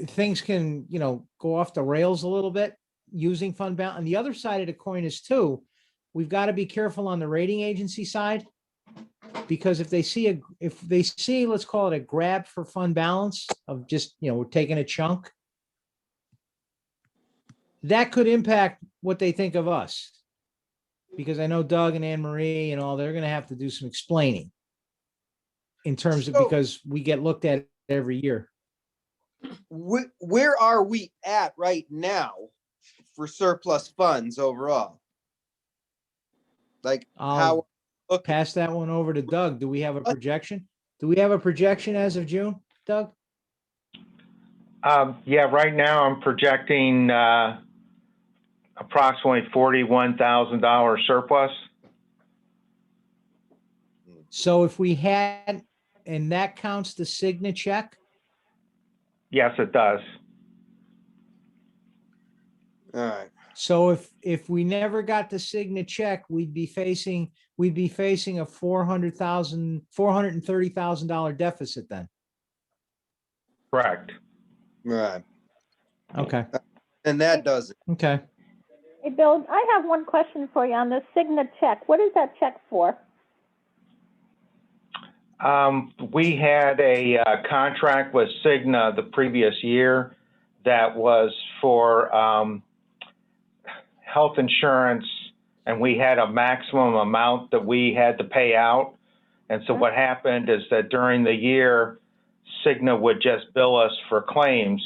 things can, go off the rails a little bit using fund balance. And the other side of the coin is too, we've got to be careful on the rating agency side, because if they see, let's call it a grab for fund balance of just, we're taking a chunk, that could impact what they think of us. Because I know Doug and Anne Marie and all, they're going to have to do some explaining in terms of, because we get looked at every year. Where are we at right now for surplus funds overall? Like I'll pass that one over to Doug. Do we have a projection? Do we have a projection as of June, Doug? Yeah, right now I'm projecting approximately $41,000 surplus. So if we had, and that counts the Cigna check? Yes, it does. All right. So if we never got the Cigna check, we'd be facing a $430,000 deficit then. Correct. Right. Okay, And that does it. okay. Hey, Bill, I have one question for you on the Cigna check. What is that check for? We had a contract with Cigna the previous year that was for health insurance, and we had a maximum amount that we had to pay out. And so what happened is that during the year, Cigna would just bill us for claims,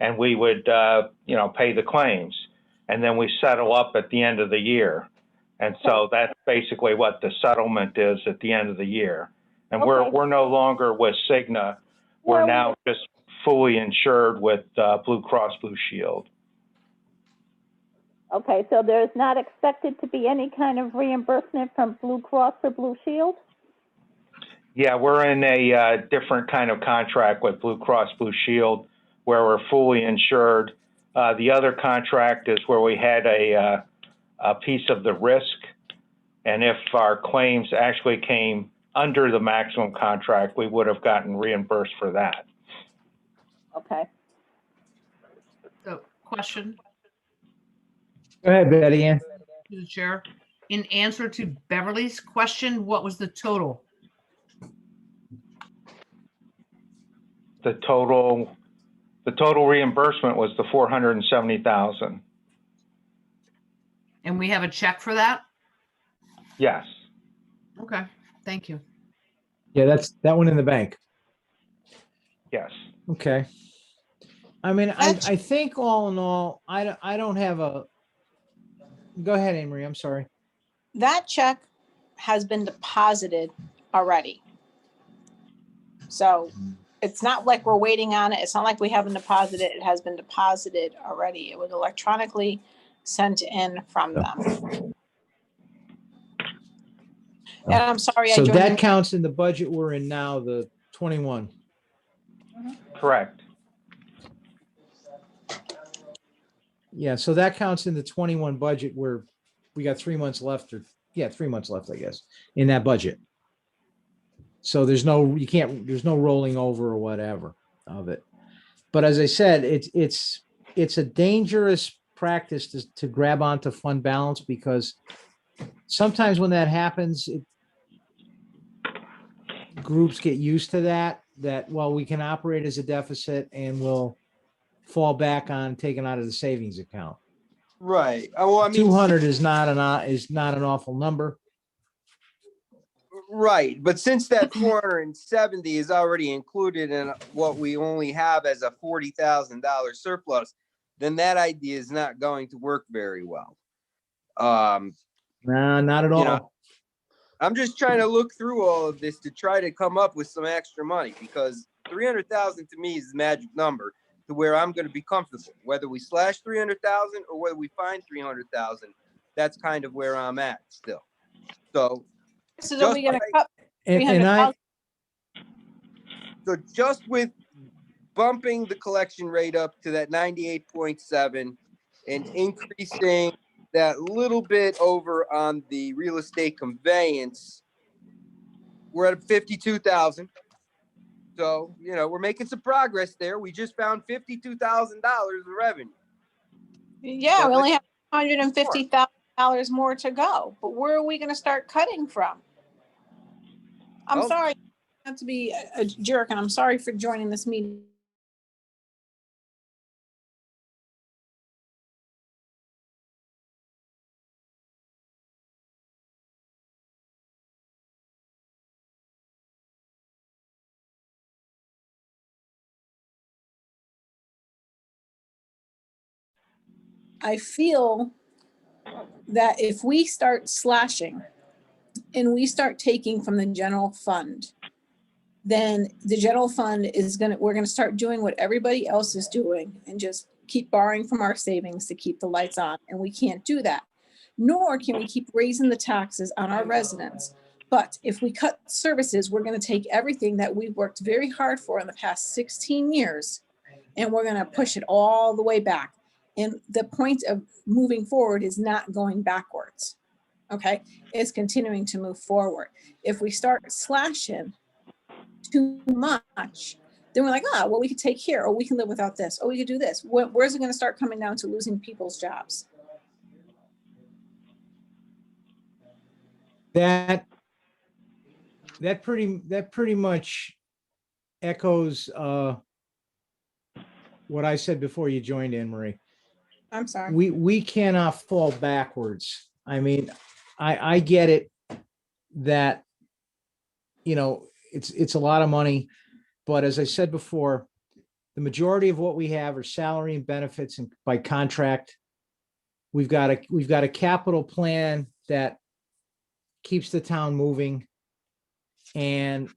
and we would, pay the claims. And then we settle up at the end of the year. And so that's basically what the settlement is at the end of the year. And we're no longer with Cigna. We're now just fully insured with Blue Cross Blue Shield. Okay, so there's not expected to be any kind of reimbursement from Blue Cross or Blue Shield? Yeah, we're in a different kind of contract with Blue Cross Blue Shield where we're fully insured. The other contract is where we had a piece of the risk, and if our claims actually came under the maximum contract, we would have gotten reimbursed for that. Okay. So, question Go ahead, Betty Ann. to the chair. In answer to Beverly's question, what was the total? The total reimbursement was the $470,000. And we have a check for that? Yes. Okay, thank you. Yeah, that's that one in the bank. Yes. Okay. I mean, I think all in all, I don't have a, go ahead, Amory, I'm sorry. That check has been deposited already. So it's not like we're waiting on it. It's not like we haven't deposited. It has been deposited already. It was electronically sent in from them. And I'm sorry, I So joined. that counts in the budget we're in now, the 21. Correct. Yeah, so that counts in the 21 budget where we got 3 months left, or 3 months left, I guess, in that budget. So there's no rolling over or whatever of it. But as I said, it's a dangerous practice to grab onto fund balance, because sometimes when that happens, groups get used to that, well, we can operate as a deficit and we'll fall back on taking out of the savings account. Right. Well, I mean, 200 is not an awful number. right. But since that 470 is already included in what we only have as a $40,000 surplus, then that idea is not going to work very well. Nah, not at all. You know, I'm just trying to look through all of this to try to come up with some extra money, because 300,000 to me is the magic number to where I'm going to be comfortable. Whether we slash 300,000 or whether we find 300,000, that's kind of where I'm at still. So, So are we going to cut And 300,000? so just with bumping the collection rate up to that 98.7 and increasing that little bit over on the real estate conveyance, we're at 52,000. So, we're making some progress there. We just found $52,000 of revenue. Yeah, So we only have $150,000 more to go. But where are we going to start cutting from? I'm Well, sorry not to be a jerk, and I'm sorry for joining this meeting. I feel that if we start slashing and we start taking from the general fund, then the general fund is we're gonna start doing what everybody else is doing and just keep borrowing from our savings to keep the lights on. And we can't do that. Nor can we keep raising the taxes on our residents. But if we cut services, we're gonna take everything that we've worked very hard for in the past 16 years, and we're gonna push it all the way back. And the point of moving forward is not going backwards, okay? It's continuing to move forward. If we start slashing too much, then we're like, well, we could take here, or we can live without this, or we could do this. Where's it gonna start coming down to losing people's jobs? That pretty much echoes what I said before you joined, Anne Marie. I'm sorry. We cannot fall backwards. I mean, I get it that, you know, it's a lot of money, but as I said before, the majority of what we have are salary and benefits and by contract. We've got a capital plan that keeps the town moving. And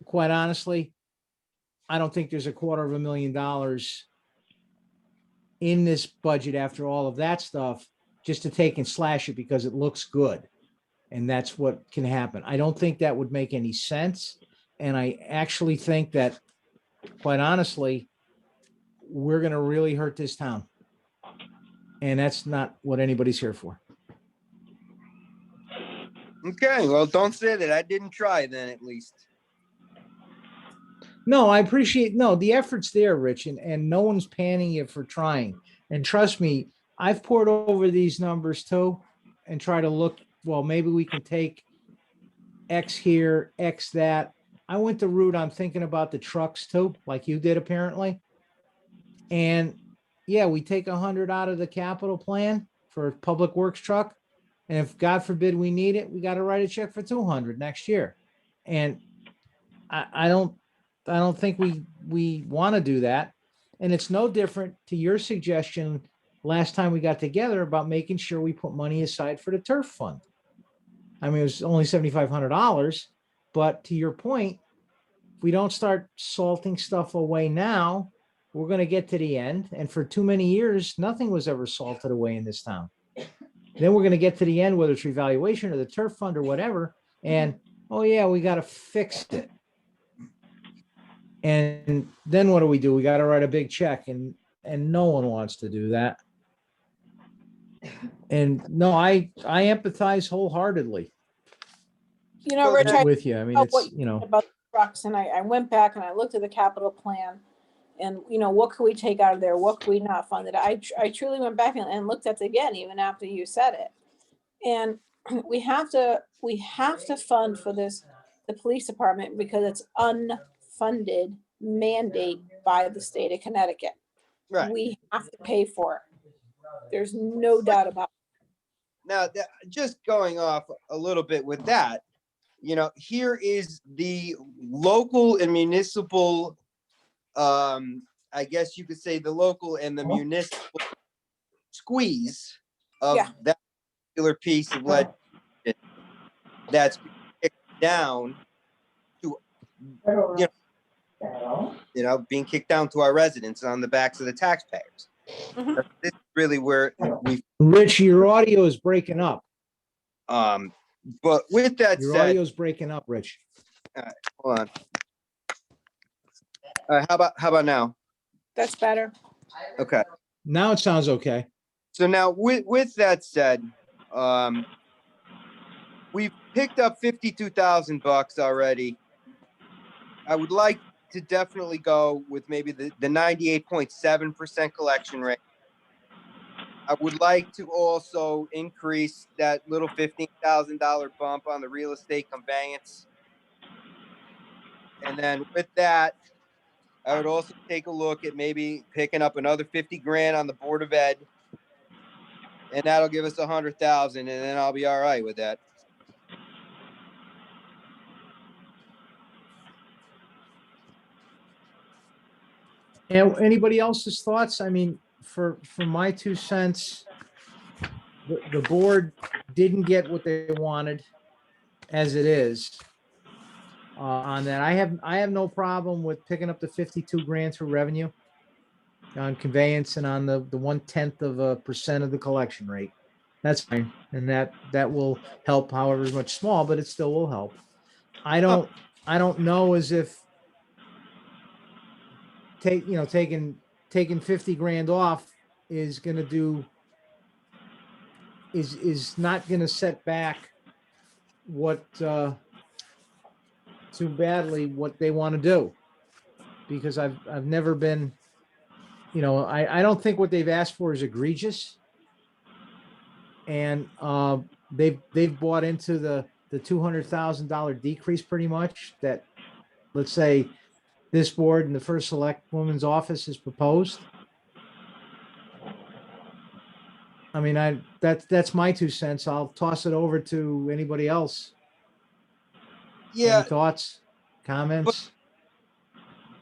quite honestly, I don't think there's $250,000 in this budget after all of that stuff, just to take and slash it because it looks good. And that's what can happen. I don't think that would make any sense. And I actually think that, quite honestly, we're going to really hurt this town. And that's not what anybody's here for. Okay, well, don't say that. I didn't try then, at least. No, I appreciate, no, the effort's there, Rich, and no one's panning you for trying. And trust me, I've poured over these numbers too and try to look, well, maybe we can take X here, X that. I went the route on thinking about the trucks too, like you did apparently. And yeah, we take 100 out of the capital plan for a public works truck. And if God forbid we need it, we got to write a check for 200 next year. And I don't think we want to do that. And it's no different to your suggestion last time we got together about making sure we put money aside for the turf fund. I mean, it was only $7,500, but to your point, if we don't start salting stuff away now, we're going to get to the end. And for too many years, nothing was ever salted away in this town. Then we're going to get to the end, whether it's revaluation or the turf fund or whatever. And, oh yeah, we got to fix it. And then what do? We got to write a big check, and no one wants to do that. And no, I empathize wholeheartedly You know, Rich, I with you. I mean, know it's, what you know, about the trucks, and I went back and I looked at the capital plan, and you know, what could we take out of there? What could we not fund it? I truly went back and looked at it again, even after you said it. And we have to fund for this, the police department, because it's unfunded mandate by the state of Connecticut. Right. We have to pay for it. There's no doubt about it. Now, just going off a little bit with that, you know, here is the local and municipal, I guess you could say the local and the municipal squeeze of that particular piece of legislation that's kicked down to, you know, being kicked down to our residents on the backs of the taxpayers. Mhm. This is really where we. Rich, your audio is breaking up. But with that Your said, audio is breaking up, Rich. hold on. How about now? That's better. Okay. Now it sounds okay. So now with that said, we've picked up $52,000 already. I would like to definitely go with maybe the 98.7% collection rate. I would like to also increase that little $15,000 bump on the real estate conveyance. And then with that, I would also take a look at maybe picking up another 50 grand on the Board of Ed. And that'll give us 100,000, and then I'll be all right with that. And anybody else's thoughts? I mean, for my 2 cents, the board didn't get what they wanted as it is. on that. I have no problem with picking up the 52 grand for revenue on conveyance and on the 0.1% of the collection rate. That's fine. And that will help, however much small, but it still will help. I don't know as if taking 50 grand off is going to do, is not going to set back what, too badly what they want to do. Because I've never been, I don't think what they've asked for is egregious. And they've bought into the $200,000 decrease pretty much that, let's say, this board and the first select woman's office has proposed. I mean, that's my 2 cents. I'll toss it over to anybody else. Yeah, Any thoughts, comments?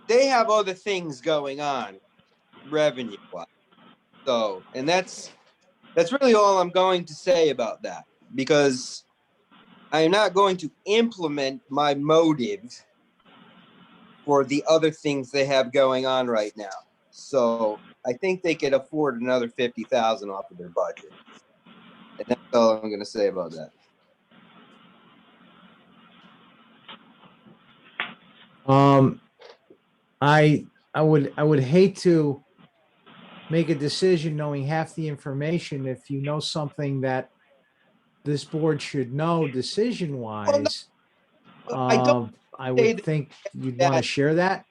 they have other things going on revenue wise. So, and that's really all I'm going to say about that, because I am not going to implement my motive for the other things they have going on right now. So I think they could afford another 50,000 off of their budget. And that's all I'm going to say about that. I would hate to make a decision knowing half the information if you know something that this board should know decision wise. I don't I would think you'd want to share that.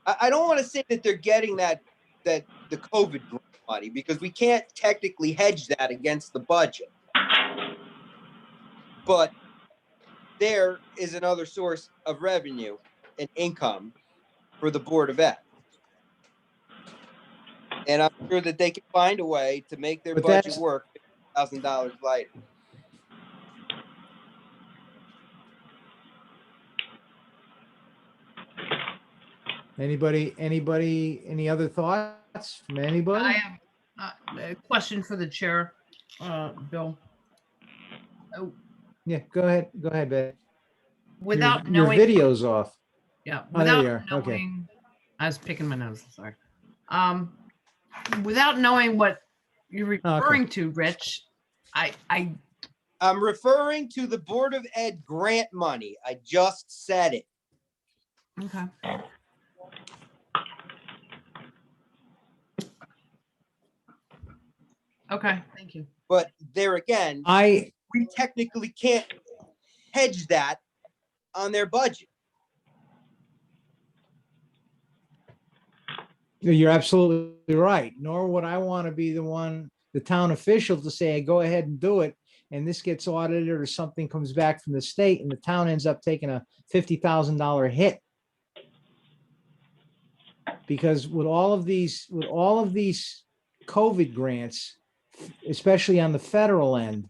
I don't want to say that they're getting that the COVID grant money, because we can't technically hedge that against the budget. But there is another source of revenue and income for the Board of Ed. And I'm sure that they can find a way to make their But budget that's- work $50,000 lighter. Anybody, any other thoughts from anybody? I have a question for the chair, Bill. Oh, Yeah, go ahead, Ben. without Your knowing, video's off. yeah, Oh, there without you are. Okay. knowing, I was picking my nose. Sorry. Without knowing what you're referring to, Rich, I'm referring to the Board of Ed grant money. I just said it. okay. Okay, thank you. But there again, we technically can't hedge that on their budget. You're absolutely right. Nor would I want to be the town official to say, go ahead and do it. And this gets audited or something comes back from the state and the town ends up taking a $50,000 hit. Because with all of these COVID grants, especially on the federal end,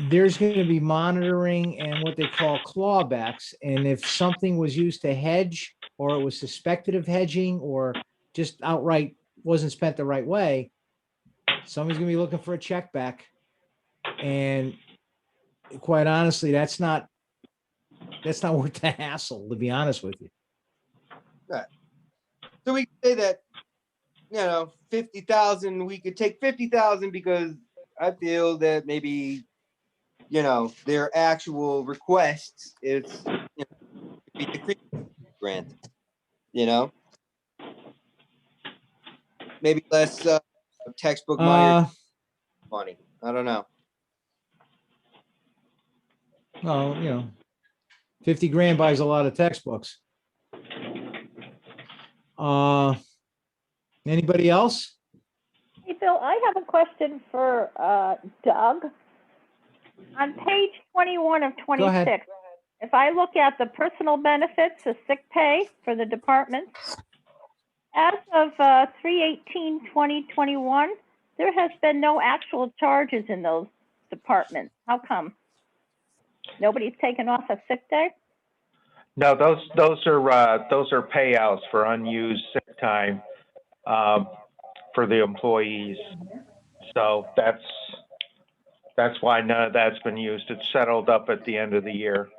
there's going to be monitoring and what they call clawbacks. And if something was used to hedge, or it was suspected of hedging, or just outright wasn't spent the right way, somebody's going to be looking for a check back. And quite honestly, that's not worth the hassle, to be honest with you. Right. So we can say that, 50,000, we could take 50,000 because I feel that maybe, their actual requests is, be decreased grant, maybe less textbook money. Money. I don't know. Well, 50 grand buys a lot of textbooks. Anybody else? Hey, Bill, I have a question for Doug. On page 21 of Go ahead. 26, if I look at the personal benefits, the sick pay for the department, as of 3/18/2021, there has been no actual charges in those departments. How come? Nobody's taken off a sick day? No, those are payouts for unused sick time for the employees. So that's why none of that's been used. It's settled up at the end of the year.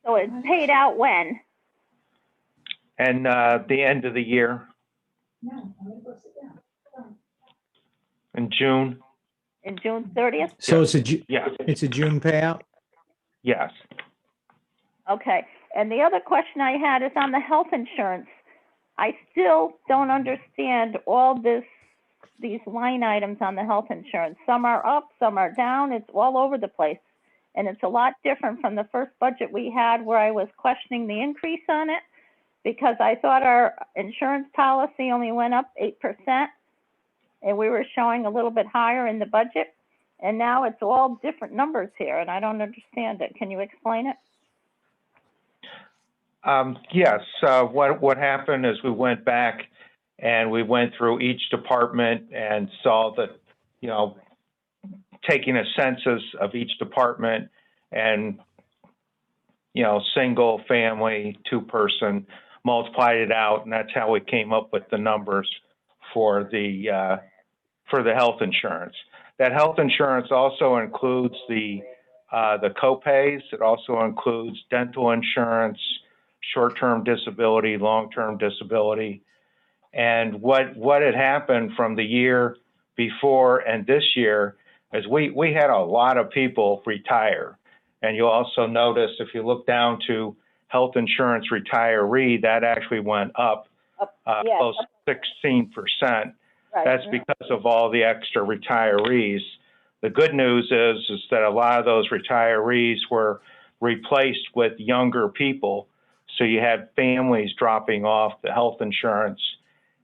So it's paid out when? And the end of the year. In June. In June 30th? So Yes. it's a June payout? Yes. Okay. And the other question I had is on the health insurance. I still don't understand all these line items on the health insurance. Some are up, some are down. It's all over the place. And it's a lot different from the first budget we had where I was questioning the increase on it because I thought our insurance policy only went up 8% and we were showing a little bit higher in the budget. And now it's all different numbers here and I don't understand it. Can you explain it? Yes. What happened is we went back and we went through each department and saw that, taking a census of each department and, single family, 2-person, multiplied it out. And that's how we came up with the numbers for the health insurance. That health insurance also includes the co-pays. It also includes dental insurance, short-term disability, long-term disability. And what had happened from the year before and this year is we had a lot of people retire. And you'll also notice if you look down to health insurance retiree, that actually went up close to 16%. Right. That's because of all the extra retirees. The good news is that a lot of those retirees were replaced with younger people. So you had families dropping off the health insurance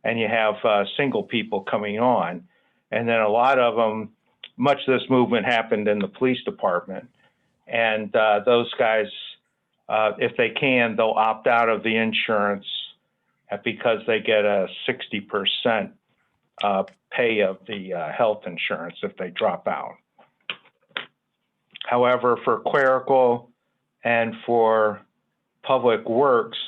and you have single people coming on. And then a lot of them, much of this movement happened in the police department. And those guys, if they can, they'll opt out of the insurance because they get a 60% pay of the health insurance if they drop out. However, for clerical and for public works,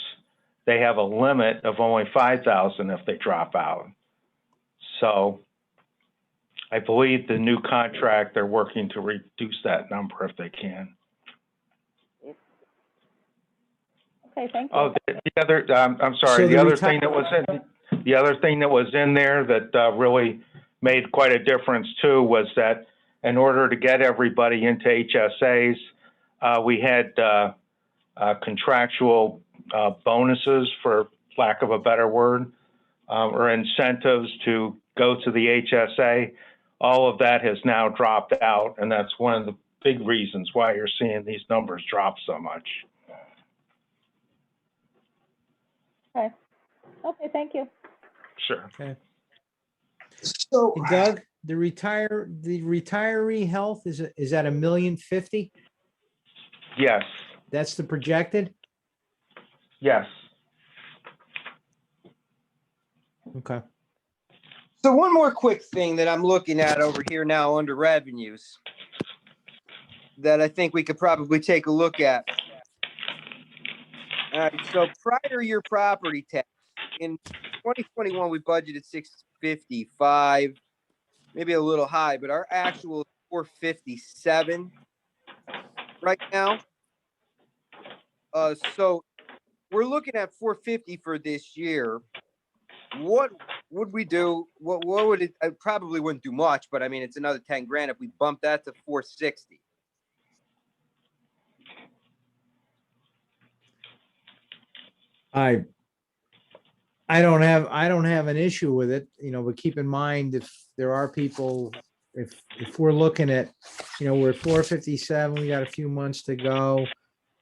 they have a limit of only $5,000 if they drop out. So I believe the new contract, they're working to reduce that number if they can. Okay, thank you. Oh, the other, I'm sorry, So the other thing that was in there that really made quite a difference too was that in order to get everybody into HSAs, we had contractual bonuses, for lack of a better word, or incentives to go to the HSA. All of that has now dropped out, and that's one of the big reasons why you're seeing these numbers drop so much. Okay. Okay, thank you. Sure. Okay. So, Hey, Doug, the retiree health is at $1,050,000? Yes. That's the projected? Yes. Okay. so one more quick thing that I'm looking at over here now under revenues that I think we could probably take a look at. All right, so prior year property tax in 2021, we budgeted 655, maybe a little high, but our actual is 457 right now. So we're looking at 450 for this year. What would we do? What would it? I probably wouldn't do much, but I mean, it's another 10 grand if we bump that to 460. I don't have an issue with it, but keep in mind if there are people, if we're looking at, we're at 457, we got a few months to go.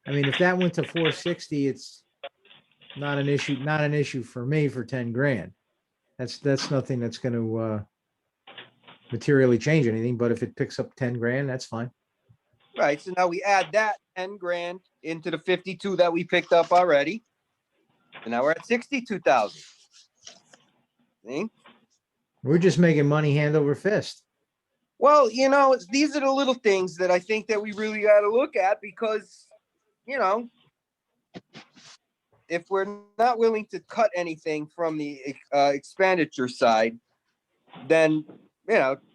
I mean, if that went to 460, it's not an issue for me for 10 grand. That's nothing that's going to materially change anything, but if it picks up 10 grand, that's fine. Right. So now we add that 10 grand into the 52 that we picked up already. And now we're at 62,000. See? We're just making money hand over fist. Well, these are the little things that I think that we really got to look at because, if we're not willing to cut anything from the expenditure side, then,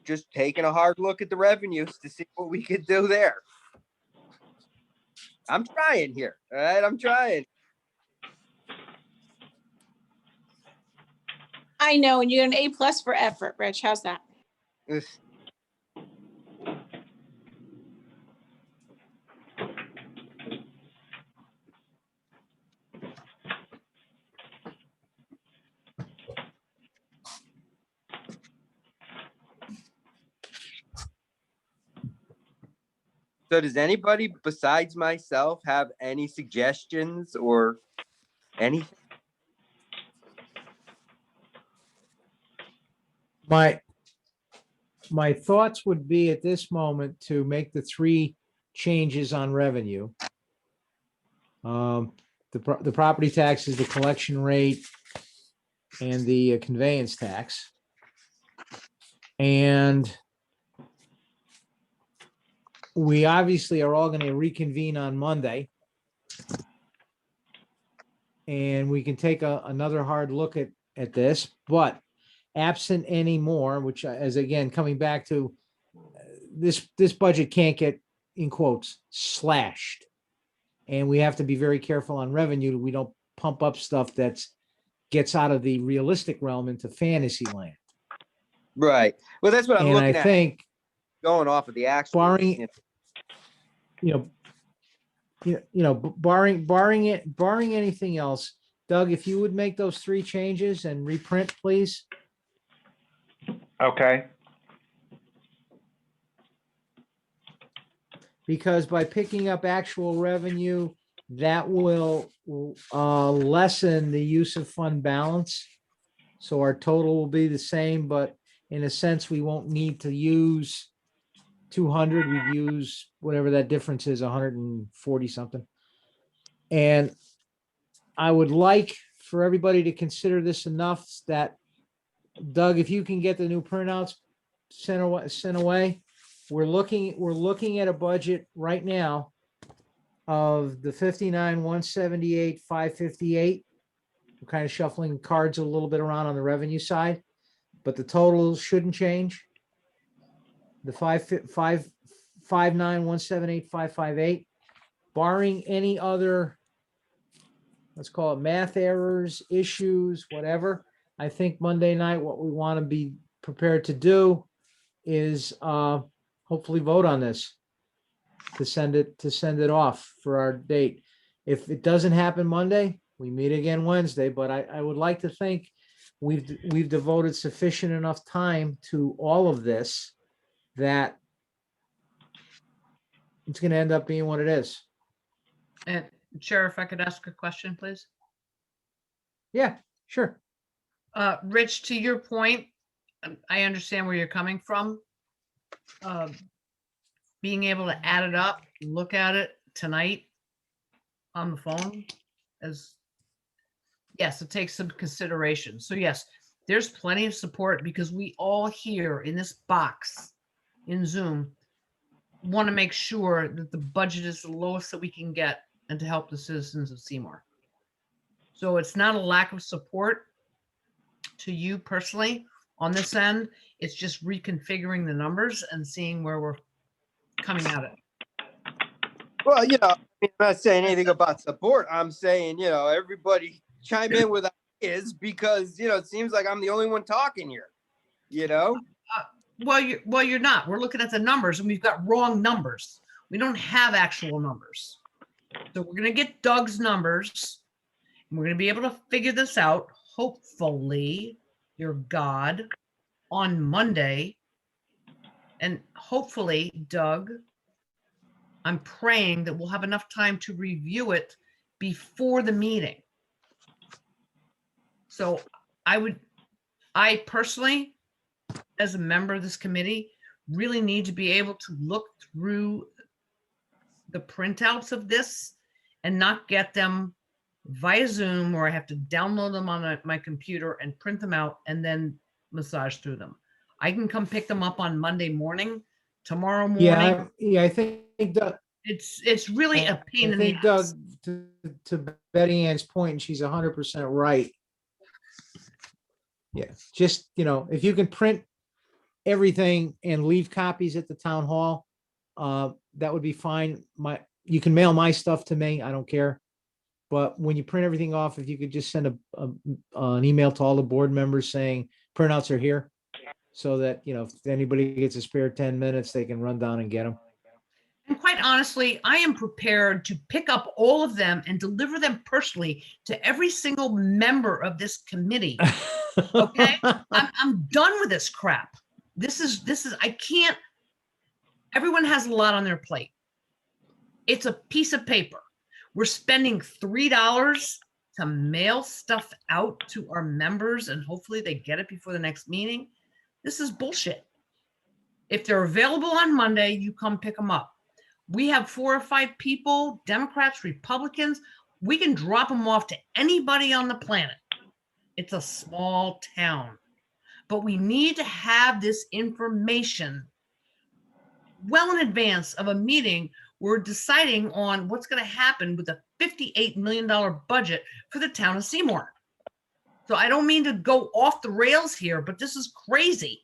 just taking a hard look at the revenues to see what we could do there. I'm trying here. All right, I'm trying. I know, and you get an A+ for effort, Rich. How's that? Ugh. So does anybody besides myself have any suggestions or anything? My thoughts would be at this moment to make the 3 changes on revenue. The property taxes, the collection rate, and the conveyance tax. And we obviously are all going to reconvene on Monday. And we can take another hard look at this, but absent any more, which as again, coming back to this budget can't get, in quotes, slashed. And we have to be very careful on revenue. We don't pump up stuff that's gets out of the realistic realm into fantasy land. Right. Well, that's what I'm And I looking at. think Going off of the actual. barring, barring anything else, Doug, if you would make those 3 changes and reprint, please. Okay, Because by picking up actual revenue, that will lessen the use of fund balance. So our total will be the same, but in a sense, we won't need to use 200. We'd use whatever that difference is, 140 something. And I would like for everybody to consider this enough that, Doug, if you can get the new printouts sent away, we're looking at a budget right now of the 59,178, 558. We're kind of shuffling cards a little bit around on the revenue side, but the totals shouldn't change. The 59,178, 558, barring any other, let's call it math errors, issues, whatever. I think Monday night, what we want to be prepared to do is hopefully vote on this to send it off for our date. If it doesn't happen Monday, we meet again Wednesday, but I would like to think we've devoted sufficient enough time to all of this that it's going to end up being what it is. And Chair, if I could ask a question, please. Yeah, sure. Rich, to your point, I understand where you're coming from. Being able to add it up, look at it tonight on the phone, yes, it takes some consideration. So yes, there's plenty of support because we all here in this box in Zoom want to make sure that the budget is the lowest that we can get and to help the citizens of Seymour. So it's not a lack of support to you personally on this end. It's just reconfiguring the numbers and seeing where we're coming at it. Well, I'm not saying anything about support. I'm saying, everybody chime in with ideas because, it seems like I'm the only one talking here, Well, you're not. We're looking at the numbers and we've got wrong numbers. We don't have actual numbers. So we're going to get Doug's numbers and we're going to be able to figure this out, hopefully, your God, on Monday. And hopefully, Doug, I'm praying that we'll have enough time to review it before the meeting. So I personally, as a member of this committee, really need to be able to look through the printouts of this and not get them via Zoom where I have to download them on my computer and print them out and then massage through them. I can come pick them up on Monday morning, tomorrow morning. Yeah, I think Doug, It's really a pain in the think Doug, ass. to Betty Ann's point, and she's 100% right. Yeah, just, if you can print everything and leave copies at the town hall, that would be fine. you can mail my stuff to me. I don't care. But when you print everything off, if you could just send an email to all the board members saying printouts are here, so that, if anybody gets a spare 10 minutes, they can run down and get them. And quite honestly, I am prepared to pick up all of them and deliver them personally to every single member of this committee. Okay? I'm done with this crap. This is, I can't, everyone has a lot on their plate. It's a piece of paper. We're spending $3 to mail stuff out to our members, and hopefully they get it before the next meeting. This is bullshit. If they're available on Monday, you come pick them up. We have 4 or 5 people, Democrats, Republicans. We can drop them off to anybody on the planet. It's a small town, but we need to have this information well in advance of a meeting. We're deciding on what's going to happen with a $58 million budget for the town of Seymour. So I don't mean to go off the rails here, but this is crazy.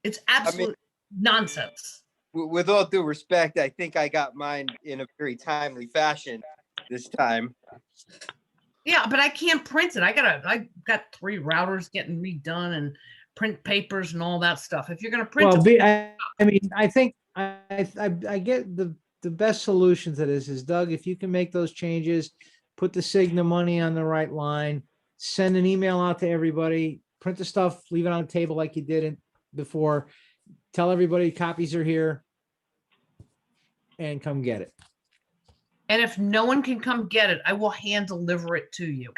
It's absolute nonsense. With all due respect, I think I got mine in a very timely fashion this time. Yeah, but I can't print it. I got 3 routers getting redone and print papers and all that stuff. If you're going to print Well, it, I think I get the best solution to this is, Doug, if you can make those changes, put the Cigna money on the right line, send an email out to everybody, print the stuff, leave it on the table like you did it before, tell everybody copies are here, and come get it. and if no one can come get it, I will hand deliver it to you.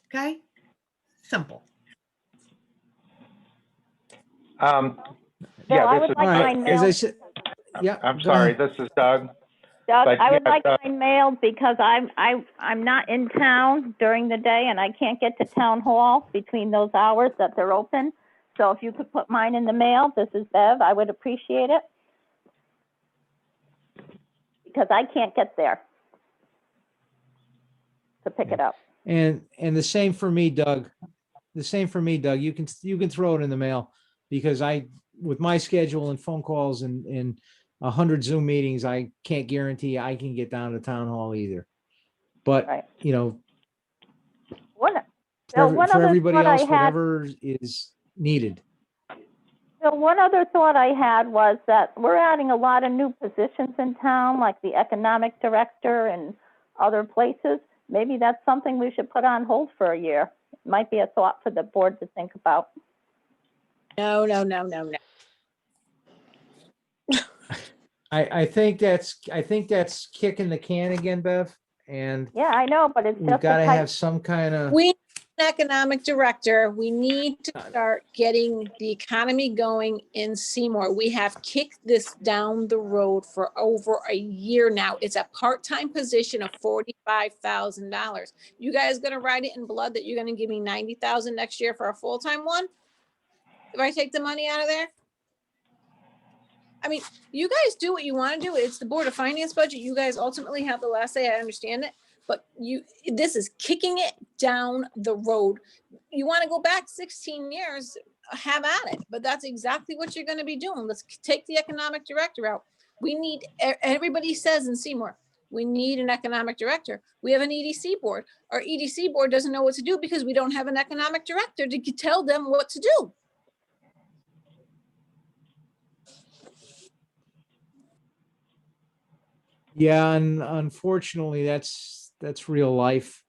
Okay? Simple. Bill, Yeah, I this would is, like All right, mine as I mailed. said, yeah. I'm go sorry, ahead. this is Doug. Doug, but I would yeah, like mine mailed because I'm not in town during the day and I can't get to town hall between those hours that they're open. So if you could put mine in the mail, this is Bev, I would appreciate it. Because I can't get there to pick it up. And the same for me, Doug. The same for me, Doug. You can throw it in the mail, because with my schedule and phone calls and 100 Zoom meetings, I can't guarantee I can get down to town hall either. But Right. for One other everybody thought I else, had- whatever is needed. So one other thought I had was that we're adding a lot of new positions in town, like the economic director and other places. Maybe that's something we should put on hold for a year. Might be a thought for the board to think about. No. I think that's kicking the can again, Bev. And Yeah, I know, but it's we've just got to a type. have some kind of, We need an economic director. We need to start getting the economy going in Seymour. We have kicked this down the road for over a year now. It's a part-time position of $45,000. You guys gonna write it in blood that you're gonna give me 90,000 next year for a full-time one? If I take the money out of there? I mean, you guys do what you want to do. It's the Board of Finance budget. You guys ultimately have the last say. I understand it. But this is kicking it down the road. You want to go back 16 years, have at it. But that's exactly what you're going to be doing. Let's take the economic director out. We need, everybody says in Seymour, we need an economic director. We have an EDC board. Our EDC board doesn't know what to do because we don't have an economic director to tell them what to do. yeah, and unfortunately, that's real life.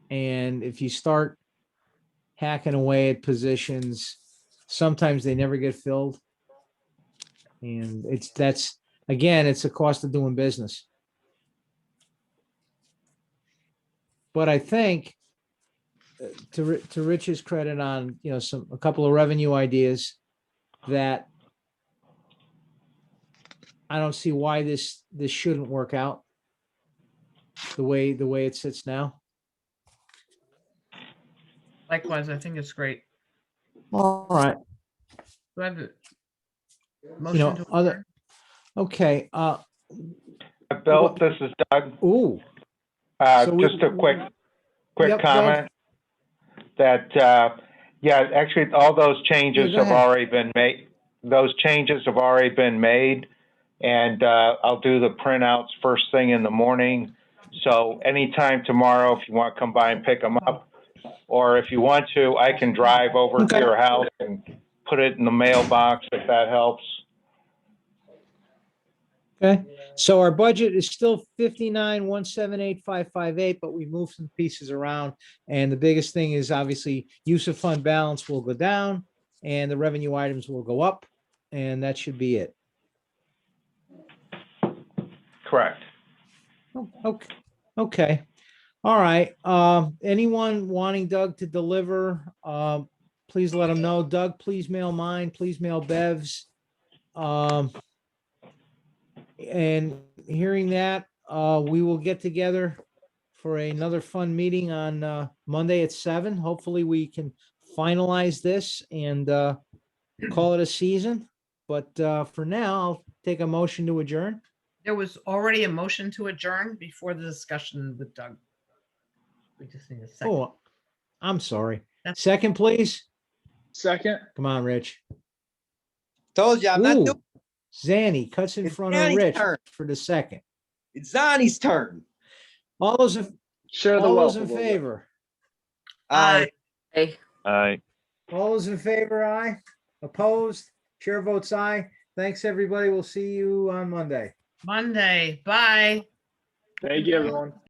And if you start hacking away at positions, sometimes they never get filled. And it's a cost of doing business. But I think to Rich's credit on, a couple of revenue ideas that I don't see why this shouldn't work out the way it sits now. Likewise, I think it's great. All right. Do I have a motion to other, adjourn? okay. Bill, this is Doug. Ooh. So Just a quick Yep, comment that, actually, all those changes Yeah, go have ahead. already been made. Those changes have already been made And I'll do the printouts first thing in the morning. So anytime tomorrow, if you want to come by and pick them up, or if you want to, I can drive over to your house and put it in the mailbox if that helps. Okay, so our budget is still 59,178,558, but we moved some pieces around. And the biggest thing is obviously use of fund balance will go down and the revenue items will go up. And that should be it. Correct. Okay, okay. All right. Anyone wanting Doug to deliver, please let him know. Doug, please mail mine, please mail Bev's. And hearing that, we will get together for another fun meeting on Monday at 7. Hopefully we can finalize this and call it a season. But for now, I'll take a motion to adjourn. There was already a motion to adjourn before the discussion with Doug. We just need a second. Oh, I'm sorry. That's- Second, please. Second. Come on, Rich. Told you, I'm not doing. Ooh, Zanny cuts in It's front of Zanny's Rich turn. for the second. It's Zani's turn. All those in Share the all wealth those a in little bit. favor? Aye. Aye. All those in favor, aye. Opposed? Chair votes aye. Thanks, everybody. We'll see you on Monday. Monday, bye. Thank you, everyone.